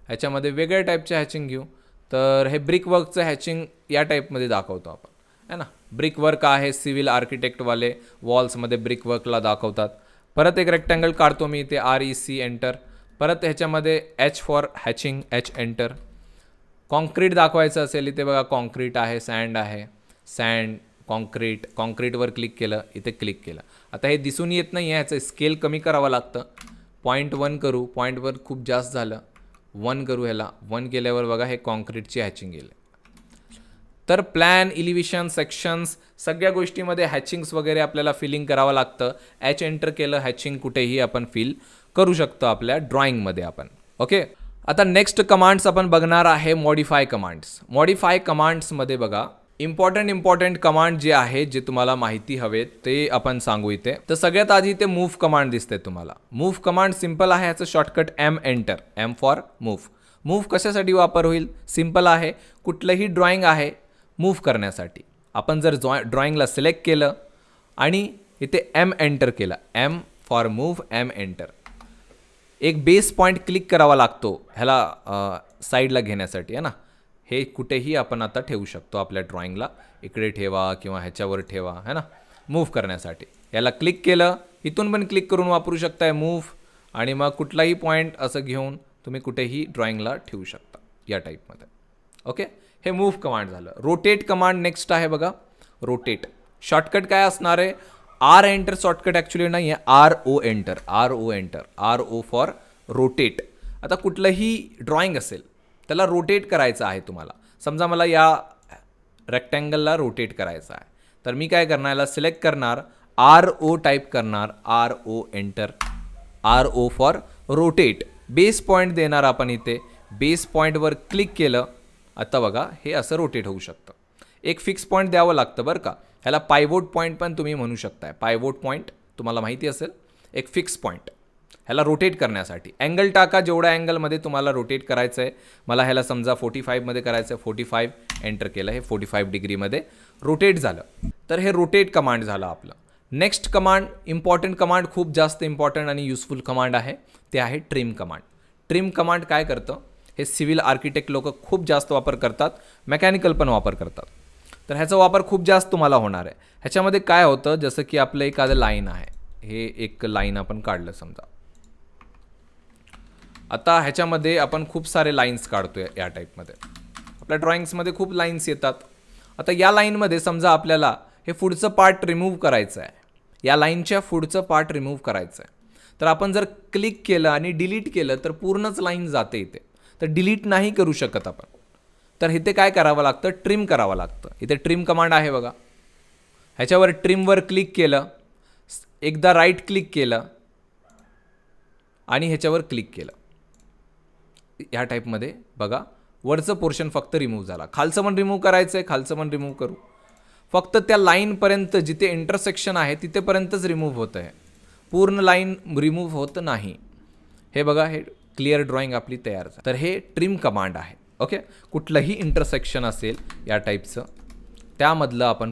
Speaker 1: ह्याच्यामध्ये वेगळ्या टाईपचे हॅचिंग घेऊ. तर हे ब्रिक वर्कचं हॅचिंग या टाईपमध्ये दाखवतो आपण है ना. ब्रिक वर्क आहे, सिव्हिल आर्किटेक्टवाले वॉल्समध्ये ब्रिक वर्कला दाखवतात. परत एक रेक्टँगल काढतो मी इथे REC एंटर. परत ह्याच्यामध्ये H for hatching, H enter. Concrete दाखवायचं असेल, इथे बघा कॉन्क्रीट आहे, सँड आहे, सँड, कॉन्क्रीट. कॉन्क्रीटवर क्लिक केलं, इथे क्लिक केलं. आता हे दिसून येत नाही आहे, ह्याचं स्केल कमी करावं लागतं. 0.1 करू. 0.1 खूप जास्त झालं. 1 करू. ह्याला 1 केल्यावर बघा हे कॉन्क्रीटची हॅचिंग गेले. तर प्लॅन, इलिव्हेशन, सेक्शन्स सगळ्या गोष्टीमध्ये हॅचिंग्स वगैरे आपल्याला फिलिंग करावं लागतं. H एंटर केलं, हॅचिंग कुठेही आपण फिल करू शकतो आपल्या ड्रॉइंगमध्ये आपण. ओके, आता नेक्स्ट कमांड्स आपण बघणार आहे मॉडिफाय कमांड्स. मॉडिफाय कमांड्समध्ये बघा इम्पॉर्टंट कमांड जे आहे, जे तुम्हाला माहिती हवेत ते आपण सांगू इथे. तर सगळ्यात आधी इथे मूव्ह कमांड दिसते तुम्हाला. मूव्ह कमांड सिंपल आहे. ह्याचं shortcut M enter. M for move. Move कशासाठी वापर होईल? सिंपल आहे. कुठलंही ड्रॉइंग आहे मूव्ह करण्यासाठी. आपण जर ड्रॉइंगला सिलेक्ट केलं आणि इथे M एंटर केला, M for move, M enter. एक बेस पॉईंट क्लिक करावा लागतो ह्याला साईडला घेण्यासाठी है ना. हे कुठेही आपण आता ठेवू शकतो आपल्या ड्रॉइंगला. इकडे ठेवा किंवा ह्याच्यावर ठेवा है ना, मूव्ह करण्यासाठी. याला क्लिक केलं, इथून पण क्लिक करून वापरू शकताय मूव्ह. आणि मग कुठलाही पॉईंट असं घेऊन तुम्ही कुठेही ड्रॉइंगला ठेवू शकता या टाईपमध्ये. ओके, हे मूव्ह कमांड झालं. रोटेट कमांड नेक्स्ट आहे बघा. रोटेट शॉर्टकट काय असणार आहे? R एंटर शॉर्टकट ॲक्च्युली नाही आहे, RO enter. RO enter. RO for rotate. आता कुठलंही ड्रॉइंग असेल त्याला रोटेट करायचं आहे तुम्हाला. समजा मला या रेक्टँगलला रोटेट करायचं आहे, तर मी काय करणार, याला सिलेक्ट करणार, RO टाईप करणार, RO enter, RO for rotate, base point देणार आपण इथे, बेस पॉईंटवर क्लिक केलं, आता बघा हे असं रोटेट होऊ शकतं. एक फिक्स पॉईंट द्यावं लागतं बरं का, ह्याला पायवोट पॉईंट पण तुम्ही म्हणू शकताय. पायवोट पॉईंट तुम्हाला माहिती असेल, एक फिक्स पॉईंट ह्याला रोटेट करण्यासाठी. अँगल टाका, जेवढ्या अँगलमध्ये तुम्हाला रोटेट करायचं आहे. मला ह्याला समजा 45मध्ये करायचं आहे, 45 एंटर केलं, हे 45 डिग्रीमध्ये रोटेट झालं. तर हे रोटेट कमांड झालं आपलं. नेक्स्ट कमांड, इम्पॉर्टंट कमांड, खूप जास्त इम्पॉर्टंट आणि युजफुल कमांड आहे, ते आहे ट्रिम कमांड. ट्रिम कमांड काय करतं, हे सिव्हिल आर्किटेक्ट लोक खूप जास्त वापर करतात, मेकॅनिकल पण वापर करतात. तर ह्याचा वापर खूप जास्त तुम्हाला होणार आहे. ह्याच्यामध्ये काय होतं, जसं की आपलं एखादं लाईन आहे, हे एक लाईन आपण काढलं समजा. आता ह्याच्यामध्ये आपण खूप सारे लाईन्स काढतोय या टाईपमध्ये, आपल्या ड्रॉइंग्समध्ये खूप लाईन्स येतात. आता या लाईनमध्ये समजा आपल्याला हे पुढचं पार्ट रिमूव्ह करायचं आहे, या लाईनच्या पुढचं पार्ट रिमूव्ह करायचं आहे. तर आपण जर क्लिक केलं आणि डिलीट केलं तर पूर्णच लाईन जाते इथे, तर डिलीट नाही करू शकत आपण. तर इथे काय करावं लागतं, ट्रिम करावं लागतं. इथे ट्रिम कमांड आहे बघा, ह्याच्यावर ट्रिमवर क्लिक केलं, एकदा राईट क्लिक केलं आणि ह्याच्यावर क्लिक केलं, ह्या टाईपमध्ये बघा वरचं पोर्शन फक्त रिमूव्ह झाला. खालचं पण रिमूव्ह करायचं आहे, खालचं पण रिमूव्ह करू, फक्त त्या लाईनपर्यंत जिथे इंटरसेक्शन आहे तिथेपर्यंतच रिमूव्ह होतं आहे, पूर्ण लाईन रिमूव्ह होत नाही. हे बघा, हे क्लिअर ड्रॉइंग आपली तयार झाली. तर हे ट्रिम कमांड आहे. ओके, कुठलंही इंटरसेक्शन असेल या टाईपचं, त्यामधलं आपण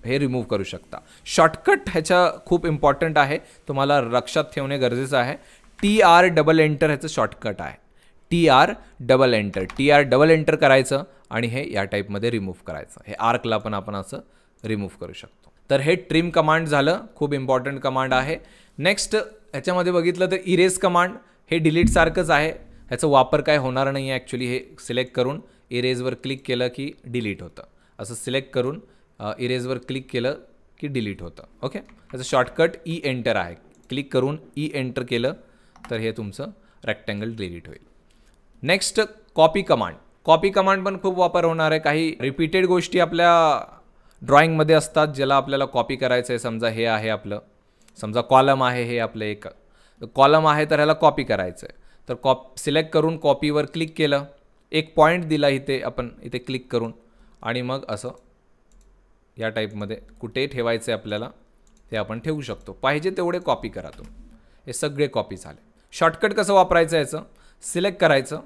Speaker 1: हे रिमूव्ह करू शकता. शॉर्टकट ह्याच्या खूप इम्पॉर्टंट आहे, तुम्हाला लक्षात ठेवणे गरजेचं आहे. TR डबल एंटर ह्याचं शॉर्टकट आहे. TR डबल एंटर करायचं आणि हे या टाईपमध्ये रिमूव्ह करायचं. हे आर्कला पण आपण असं रिमूव्ह करू शकतो. तर हे ट्रिम कमांड झालं, खूप इम्पॉर्टंट कमांड आहे. नेक्स्ट ह्याच्यामध्ये बघितलं तर इरेज कमांड, हे डिलीट सारखंच आहे, ह्याचा वापर काय होणार नाही आहे ॲक्च्युली. हे सिलेक्ट करून इरेजवर क्लिक केलं की डिलीट होतं, असं सिलेक्ट करून इरेजवर क्लिक केलं की डिलीट होतं. ओके, ह्याचं शॉर्टकट ई एंटर आहे, क्लिक करून ई एंटर केलं तर हे तुमचं रेक्टँगल डिलीट होईल. Next copy command. Copy command पण खूप वापर होणार आहे. काही रिपीटेड गोष्टी आपल्या ड्रॉइंगमध्ये असतात ज्याला आपल्याला कॉपी करायचं आहे. समजा हे आहे आपलं, समजा कॉलम आहे, हे आपलं एक कॉलम आहे, तर ह्याला कॉपी करायचं आहे. तर सिलेक्ट करून कॉपीवर क्लिक केलं, एक पॉईंट दिला इथे आपण, इथे क्लिक करून, आणि मग असं या टाईपमध्ये कुठे ठेवायचं आहे आपल्याला ते आपण ठेवू शकतो. पाहिजे तेवढे कॉपी करा तुम्ही. हे सगळे कॉपी झाले. शॉर्टकट कसं वापरायचं याचं, सिलेक्ट करायचं,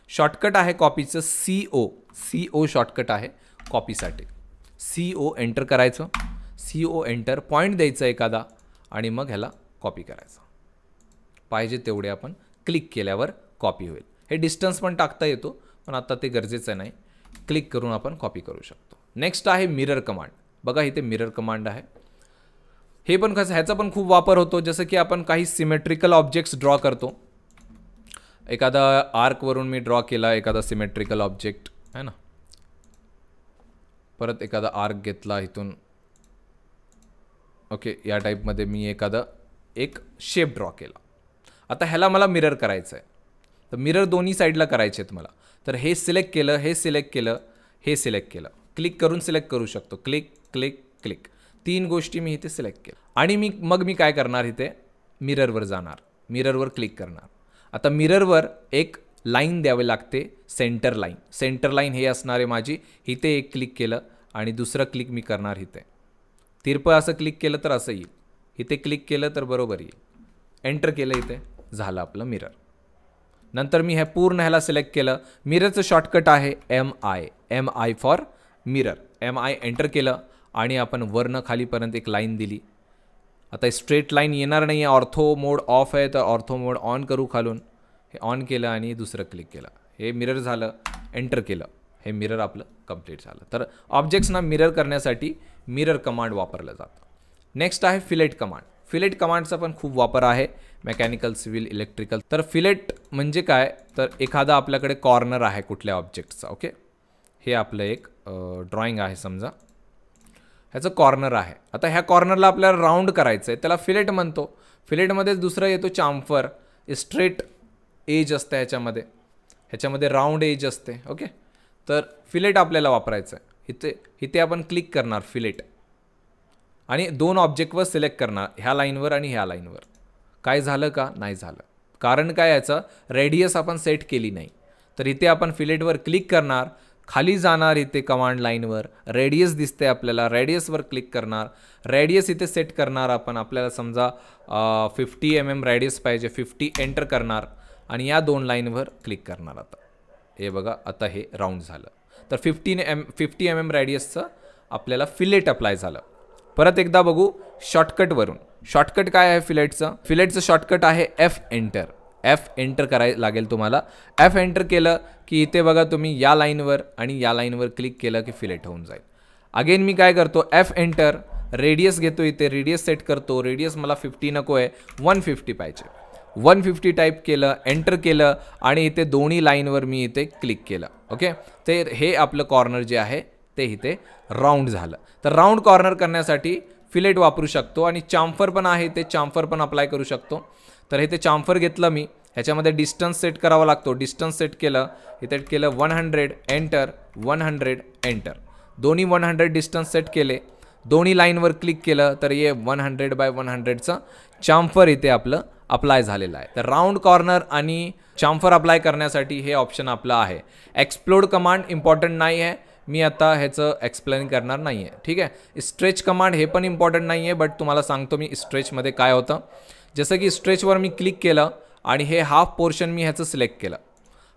Speaker 1: शॉर्टकट आहे कॉपीचं CO शॉर्टकट आहे कॉपीसाठी. CO एंटर करायचं, CO एंटर, पॉईंट द्यायचं एखादा आणि मग ह्याला कॉपी करायचं. पाहिजे तेवढे आपण क्लिक केल्यावर कॉपी होईल. हे डिस्टन्स पण टाकता येतो, पण आता ते गरजेचं नाही. क्लिक करून आपण कॉपी करू शकतो. नेक्स्ट आहे मिरर कमांड. बघा इथे मिरर कमांड आहे. हे पण कसं, ह्याचा पण खूप वापर होतो. जसं की आपण काही सिमेट्रिकल ऑब्जेक्ट्स ड्रॉ करतो. एखादा आर्कवरून मी ड्रॉ केला एखादा सिमेट्रिकल ऑब्जेक्ट आहे ना, परत एखादा आर्क घेतला इथून. ओके, या टाईपमध्ये मी एक शेप ड्रॉ केला. आता ह्याला मला मिरर करायचं आहे, तर मिरर दोन्ही साईडला करायचे आहेत मला. तर हे सिलेक्ट केलं, हे सिलेक्ट केलं, हे सिलेक्ट केलं, क्लिक करून सिलेक्ट करू शकतो. क्लिक क्लिक क्लिक, 3 गोष्टी मी इथे सिलेक्ट केल्या. आणि मग मी काय करणार, इथे मिररवर जाणार, मिररवर क्लिक करणार. आता मिररवर एक लाईन द्यावी लागते, सेंटर लाईन हे असणार आहे माझी. इथे एक क्लिक केलं आणि दुसरं क्लिक मी करणार इथे. तिरपं असं क्लिक केलं तर असं येईल, इथे क्लिक केलं तर बरोबर येईल. एंटर केलं, इथे झालं आपलं मिरर. नंतर मी हे पूर्ण ह्याला सिलेक्ट केलं. मिररचं शॉर्टकट आहे MI for mirror. MI enter केलं आणि आपण वरनं खालीपर्यंत एक लाईन दिली. आता स्ट्रेट लाईन येणार नाही आहे, ऑर्थो मोड ऑफ आहे, तर ऑर्थो मोड ऑन करू खालून. हे ऑन केलं आणि दुसरं क्लिक केलं, हे मिरर झालं. एंटर केलं, हे मिरर आपलं कंप्लीट झालं. तर ऑब्जेक्ट्सना मिरर करण्यासाठी मिरर कमांड वापरलं जातं. नेक्स्ट आहे फिलेट कमांड. फिलेट कमांडचा पण खूप वापर आहे, मेकॅनिकल, सिव्हिल, इलेक्ट्रिकल. तर फिलेट म्हणजे काय, तर एखादा आपल्याकडे कॉर्नर आहे कुठल्या ऑब्जेक्टचा. ओके, हे आपलं एक ड्रॉइंग आहे समजा, ह्याचं कॉर्नर आहे. आता ह्या कॉर्नरला आपल्याला राऊंड करायचं आहे, त्याला फिलेट म्हणतो. फिलेटमध्येच दुसरं येतो चाम्फर. स्ट्रेट एज असते ह्याच्यामध्ये राऊंड एज असते. ओके, तर फिलेट आपल्याला वापरायचं आहे. इथे आपण क्लिक करणार फिलेट. आणि 2 ऑब्जेक्टवर सिलेक्ट करणार, ह्या लाईनवर आणि ह्या लाईनवर. काय झालं का? नाही झालं. कारण काय, याचं रेडियस आपण सेट केली नाही. तर इथे आपण फिलेटवर क्लिक करणार, खाली जाणार इथे कमांड लाईनवर, रेडियस दिसते आपल्याला, रेडियसवर क्लिक करणार, रेडियस इथे सेट करणार आपण. आपल्याला समजा 50 mm रेडियस पाहिजे, 50 एंटर करणार आणि या 2 लाईनवर क्लिक करणार. आता हे बघा, आता हे राऊंड झालं. तर 50 mm रेडियसचं आपल्याला फिलेट अप्लाय झालं. परत एकदा बघू शॉर्टकटवरून. शॉर्टकट काय आहे फिलेटचं? फिलेटचं शॉर्टकट आहे F एंटर. F एंटर करायला लागेल तुम्हाला. F एंटर केलं की इथे बघा तुम्ही या लाईनवर आणि या लाईनवर क्लिक केलं की फिलेट होऊन जाईल. अगेन मी काय करतो, F एंटर, रेडियस घेतो, इथे रेडियस सेट करतो. रेडियस मला 50 नको आहे, 150 पाहिजे. 150 टाईप केलं, एंटर केलं आणि इथे दोन्ही लाईनवर मी इथे क्लिक केलं. ओके, ते हे आपलं कॉर्नर जे आहे ते इथे राऊंड झालं. तर राऊंड कॉर्नर करण्यासाठी फिलेट वापरू शकतो आणि चाम्फर पण आहे, ते चाम्फर पण अप्लाय करू शकतो. तर इथे चाम्फर घेतलं मी, ह्याच्यामध्ये डिस्टन्स सेट करावा लागतो. डिस्टन्स सेट केलं, इथे केलं 100 एंटर, 100 एंटर, दोन्ही 100 डिस्टन्स सेट केले. दोन्ही लाईनवर क्लिक केलं तर हे 100x100चं चाम्फर इथे आपलं अप्लाय झालेलं आहे. तर राऊंड कॉर्नर आणि चाम्फर अप्लाय करण्यासाठी हे ऑप्शन आपलं आहे. एक्सप्लोड कमांड इम्पॉर्टंट नाही आहे, मी आता ह्याचं एक्सप्लेन करणार नाही आहे. ठीक आहे. स्ट्रेच कमांड हे पण इम्पॉर्टंट नाही आहे, बट तुम्हाला सांगतो मी स्ट्रेचमध्ये काय होतं. जसं की स्ट्रेचवर मी क्लिक केलं आणि हे हाफ पोर्शन मी ह्याचं सिलेक्ट केलं.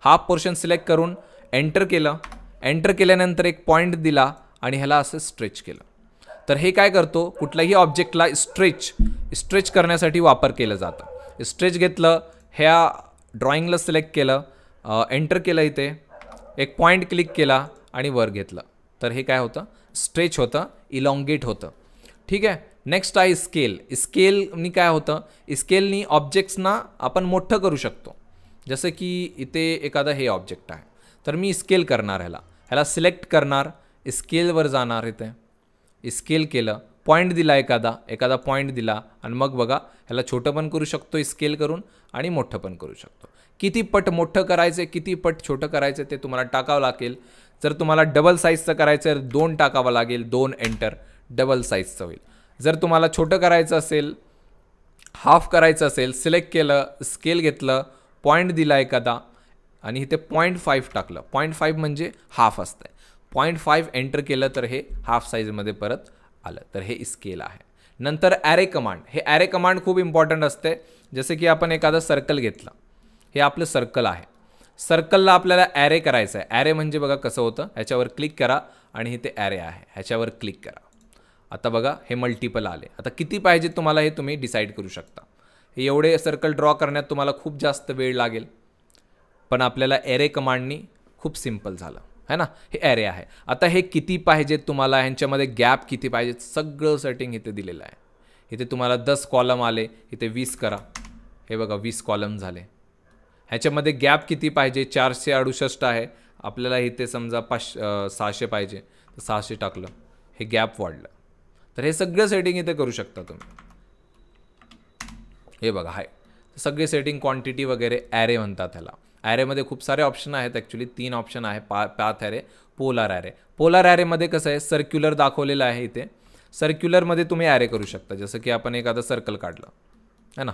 Speaker 1: हाफ पोर्शन सिलेक्ट करून एंटर केलं. एंटर केल्यानंतर एक पॉईंट दिला आणि ह्याला असं स्ट्रेच केलं. तर हे काय करतो, कुठल्याही ऑब्जेक्टला स्ट्रेच करण्यासाठी वापर केलं जातं. स्ट्रेच घेतलं, ह्या ड्रॉइंगला सिलेक्ट केलं, एंटर केलं, इथे एक पॉईंट क्लिक केला आणि वर घेतलं. तर हे काय होतं, स्ट्रेच होतं, इलॉंगेट होतं. ठीक आहे. नेक्स्ट आहे स्केल. स्केलनी काय होतं, स्केलनी ऑब्जेक्ट्सना आपण मोठं करू शकतो. जसं की इथे एखादं हे ऑब्जेक्ट आहे, तर मी स्केल करणार, ह्याला सिलेक्ट करणार, स्केलवर जाणार, इथे स्केल केलं, पॉईंट दिला, एखादा पॉईंट दिला आणि मग बघा ह्याला छोटं पण करू शकतो स्केल करून आणि मोठं पण करू शकतो. किती पट मोठं करायचं, किती पट छोटं करायचं ते तुम्हाला टाकावं लागेल. जर तुम्हाला डबल साईजचं करायचं तर 2 टाकावं लागेल, 2 एंटर, डबल साईजचं होईल. जर तुम्हाला छोटं करायचं असेल, हाफ करायचं असेल, सिलेक्ट केलं, स्केल घेतलं, पॉईंट दिला एखादा आणि इथे 0.5 टाकलं. 0.5 म्हणजे हाफ असतं. 0.5 एंटर केलं तर हे हाफ साईजमध्ये परत आलं. तर हे स्केल आहे. नंतर ॲरे कमांड. हे ॲरे कमांड खूप इम्पॉर्टंट असते. जसे की आपण एखादं सर्कल घेतलं, हे आपलं सर्कल आहे. सर्कलला आपल्याला ॲरे करायचं आहे. ॲरे म्हणजे बघा कसं होतं, ह्याच्यावर क्लिक करा आणि इथे ॲरे आहे, ह्याच्यावर क्लिक करा. आता बघा हे मल्टिपल आले. आता किती पाहिजे तुम्हाला हे तुम्ही डिसाईड करू शकता. हे एवढे सर्कल ड्रॉ करण्यात तुम्हाला खूप जास्त वेळ लागेल, पण आपल्याला ॲरे कमांडनी खूप सिम्पल झालं है ना. हे ॲरे आहे. आता हे किती पाहिजेत तुम्हाला, ह्यांच्यामध्ये गॅप किती पाहिजेत, सगळं सेटिंग इथे दिलेलं आहे. इथे तुम्हाला 10 कॉलम आले, इथे 20 करा. हे बघा 20 कॉलम झाले. ह्याच्यामध्ये गॅप किती पाहिजे, 468 आहे. आपल्याला इथे समजा 600 पाहिजे तर 600 टाकलं, हे गॅप वाढलं. तर हे सगळं सेटिंग इथे करू शकता तुम्ही. हे बघा आहे सगळे सेटिंग, क्वांटिटी वगैरे ॲरे म्हणतात ह्याला. ॲरेमध्ये खूप सारे ऑप्शन आहेत, ॲक्च्युली 3 ऑप्शन आहे, path array, polar array. Polar ॲरेमध्ये कसं आहे, सर्क्युलर दाखवलेलं आहे इथे. सर्क्युलरमध्ये तुम्ही ॲरे करू शकता. जसं की आपण एखादं सर्कल काढलं है ना,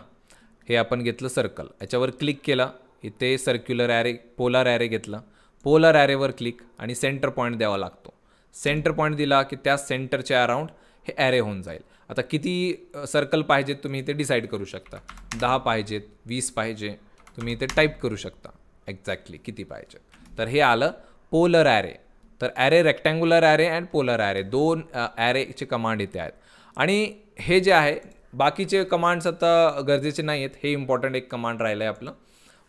Speaker 1: हे आपण घेतलं सर्कल, याच्यावर क्लिक केलं, इथे सर्क्युलर ॲरे, पोलार ॲरे घेतलं, पोलार ॲरेवर क्लिक आणि सेंटर पॉईंट द्यावा लागतो. सेंटर पॉईंट दिला की त्या सेंटरच्या अराउंड हे ॲरे होऊन जाईल. आता किती सर्कल पाहिजेत तुम्ही इथे डिसाईड करू शकता. 10 पाहिजेत, 20 पाहिजे, तुम्ही इथे टाईप करू शकता एक्झॅक्टली किती पाहिजे. तर हे आलं पोलर ॲरे. तर array, rectangular array and polar array, 2 ॲरेचे कमांड इथे आहेत. आणि हे जे आहे बाकीचे कमांड्स आता गरजेचे नाही आहेत. हे इम्पॉर्टंट एक कमांड राहिलं आहे आपलं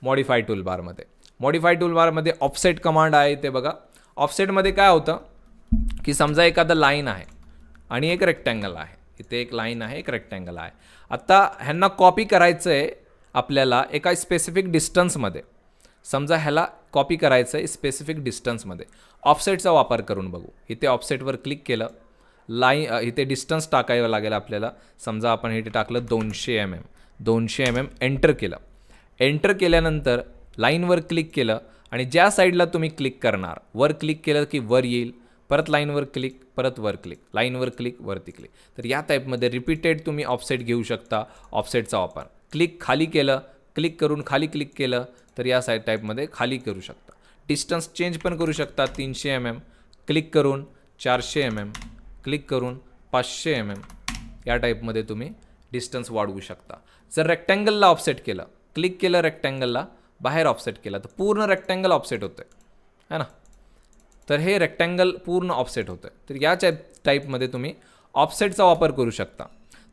Speaker 1: मॉडिफाय टूलबारमध्ये. मॉडिफाय टूलबारमध्ये ऑफसेट कमांड आहे. ते बघा ऑफसेटमध्ये काय होतं की समजा एखादं लाईन आहे आणि एक रेक्टँगल आहे, इथे एक लाईन आहे, एक रेक्टँगल आहे. आता ह्यांना कॉपी करायचं आहे आपल्याला एका स्पेसिफिक डिस्टन्समध्ये. समजा ह्याला कॉपी करायचं आहे स्पेसिफिक डिस्टन्समध्ये, ऑफसेटचा वापर करून बघू. इथे ऑफसेटवर क्लिक केलं, इथे डिस्टन्स टाकायला लागेल आपल्याला. समजा आपण इथे टाकलं 200 mm, 200 mm एंटर केलं. एंटर केल्यानंतर लाईनवर क्लिक केलं आणि ज्या साईडला तुम्ही क्लिक करणार, वर क्लिक केलं की वर येईल, परत लाईनवर क्लिक, परत वर क्लिक, लाईनवर क्लिक, वरती क्लिक. तर या टाईपमध्ये रिपीटेड तुम्ही ऑफसेट घेऊ शकता. ऑफसेटचा वापर क्लिक खाली केलं, क्लिक करून खाली क्लिक केलं तर या साईड टाईपमध्ये खाली करू शकता. डिस्टन्स चेंज पण करू शकता. 300 mm क्लिक करून 400 mm क्लिक करून 500 mm या टाईपमध्ये तुम्ही डिस्टन्स वाढवू शकता. जर रेक्टँगलला ऑफसेट केलं, क्लिक केलं रेक्टँगलला, बाहेर ऑफसेट केला तर पूर्ण रेक्टँगल ऑफसेट होतं आहे ना. तर हे रेक्टँगल पूर्ण ऑफसेट होतं. तर या टाईपमध्ये तुम्ही ऑफसेटचा वापर करू शकता.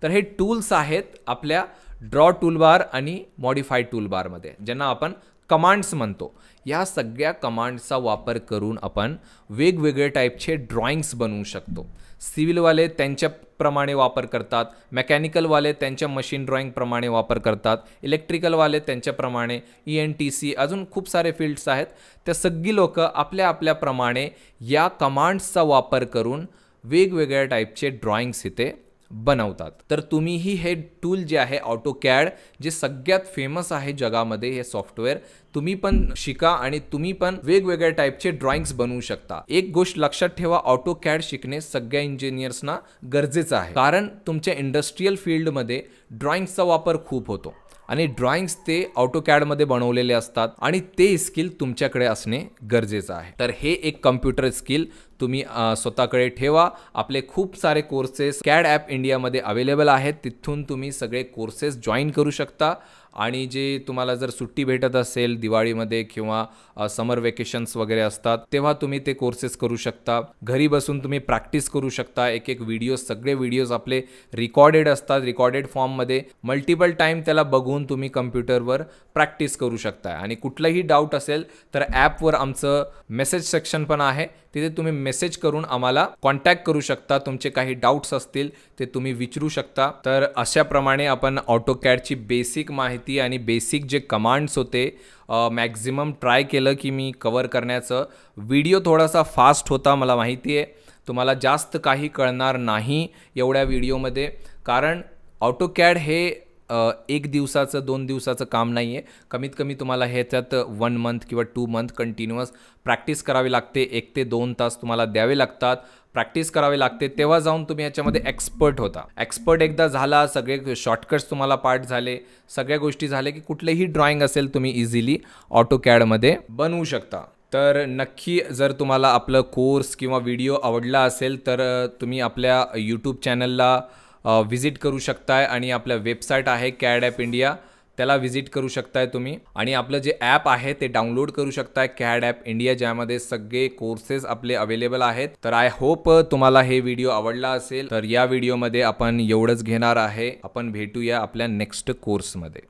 Speaker 1: तर हे टूल्स आहेत आपल्या ड्रॉ टूलबार आणि मॉडिफाय टूलबारमध्ये, ज्यांना आपण कमांड्स म्हणतो. या सगळ्या कमांड्सचा वापर करून आपण वेगवेगळे टाईपचे ड्रॉइंग्स बनवू शकतो. सिव्हिलवाले त्यांच्याप्रमाणे वापर करतात, मेकॅनिकलवाले त्यांच्या मशीन ड्रॉइंगप्रमाणे वापर करतात, इलेक्ट्रिकलवाले त्यांच्याप्रमाणे, ENTC अजून खूप सारे फील्ड्स आहेत. त्या सगळी लोक आपल्या आपल्याप्रमाणे या कमांड्सचा वापर करून वेगवेगळ्या टाईपचे ड्रॉइंग्स इथे बनवतात. तर तुम्हीही हे टूल जे आहे AutoCAD, जे सगळ्यात फेमस आहे जगामध्ये हे सॉफ्टवेअर, तुम्ही पण शिका आणि तुम्ही पण वेगवेगळ्या टाईपचे ड्रॉइंग्स बनवू शकता. एक गोष्ट लक्षात ठेवा, AutoCAD शिकणे सगळ्या इंजिनियर्सना गरजेचं आहे, कारण तुमच्या इंडस्ट्रियल फील्डमध्ये ड्रॉइंग्सचा वापर खूप होतो आणि ड्रॉइंग्स ते AutoCADमध्ये बनवलेले असतात आणि ते स्किल तुमच्याकडे असणे गरजेचं आहे. तर हे एक कम्प्युटर स्किल तुम्ही स्वतःकडे ठेवा. आपले खूप सारे कोर्सेस CAD ॲप इंडियामध्ये अवेलेबल आहेत. तिथून तुम्ही सगळे कोर्सेस जॉईन करू शकता आणि जे तुम्हाला जर सुट्टी भेटत असेल दिवाळीमध्ये किंवा समर वेकेशन्स वगैरे असतात तेव्हा तुम्ही ते कोर्सेस करू शकता. घरी बसून तुम्ही प्रॅक्टिस करू शकता. एक एक व्हिडिओ, सगळे व्हिडिओज आपले रिकॉर्डेड असतात. रिकॉर्डेड फॉर्ममध्ये मल्टिपल टाईम त्याला बघून तुम्ही कम्प्युटरवर प्रॅक्टिस करू शकता. आणि कुठलंही डाऊट असेल तर ॲपवर आमचं मेसेज सेक्शन पण आहे, तिथे तुम्ही मेसेज करून आम्हाला कॉन्टॅक्ट करू शकता. तुमचे काही डाऊट्स असतील ते तुम्ही विचारू शकता. तर अशाप्रमाणे आपण AutoCADची बेसिक माहिती आणि बेसिक जे कमांड्स होते मॅक्झिमम ट्राय केलं की मी कवर करण्याचं. व्हिडिओ थोडासा फास्ट होता, मला माहिती आहे. तुम्हाला जास्त काही कळणार नाही एवढ्या व्हिडिओमध्ये, कारण AutoCAD हे 1 दिवसाचं 2 दिवसाचं काम नाही आहे. कमीत कमी तुम्हाला ह्याच्यात 1 मंथ किंवा 2 मंथ कंटिन्युअस प्रॅक्टिस करावी लागते. 1 ते 2 तास तुम्हाला द्यावे लागतात, प्रॅक्टिस करावी लागते, तेव्हा जाऊन तुम्ही याच्यामध्ये एक्सपर्ट होता. एक्सपर्ट एकदा झाला, सगळे शॉर्टकट्स तुम्हाला पाठ झाले, सगळ्या गोष्टी झाल्या की कुठलेही ड्रॉइंग असेल तुम्ही इझिली AutoCADमध्ये बनवू शकता. तर नक्की जर तुम्हाला आपलं कोर्स किंवा व्हिडिओ आवडला असेल तर तुम्ही आपल्या यूट्यूब चॅनलला व्हिजिट करू शकताय आणि आपलं वेबसाईट आहे CAD ॲप इंडिया, त्याला व्हिजिट करू शकताय तुम्ही. आणि आपलं जे ॲप आहे ते डाउनलोड करू शकताय CAD ॲप इंडिया, ज्यामध्ये सगळे कोर्सेस आपले अवेलेबल आहेत. तर आय होप तुम्हाला हे व्हिडिओ आवडला असेल. तर या व्हिडिओमध्ये आपण एवढंच घेणार आहे. आपण भेटूया आपल्या नेक्स्ट कोर्समध्ये.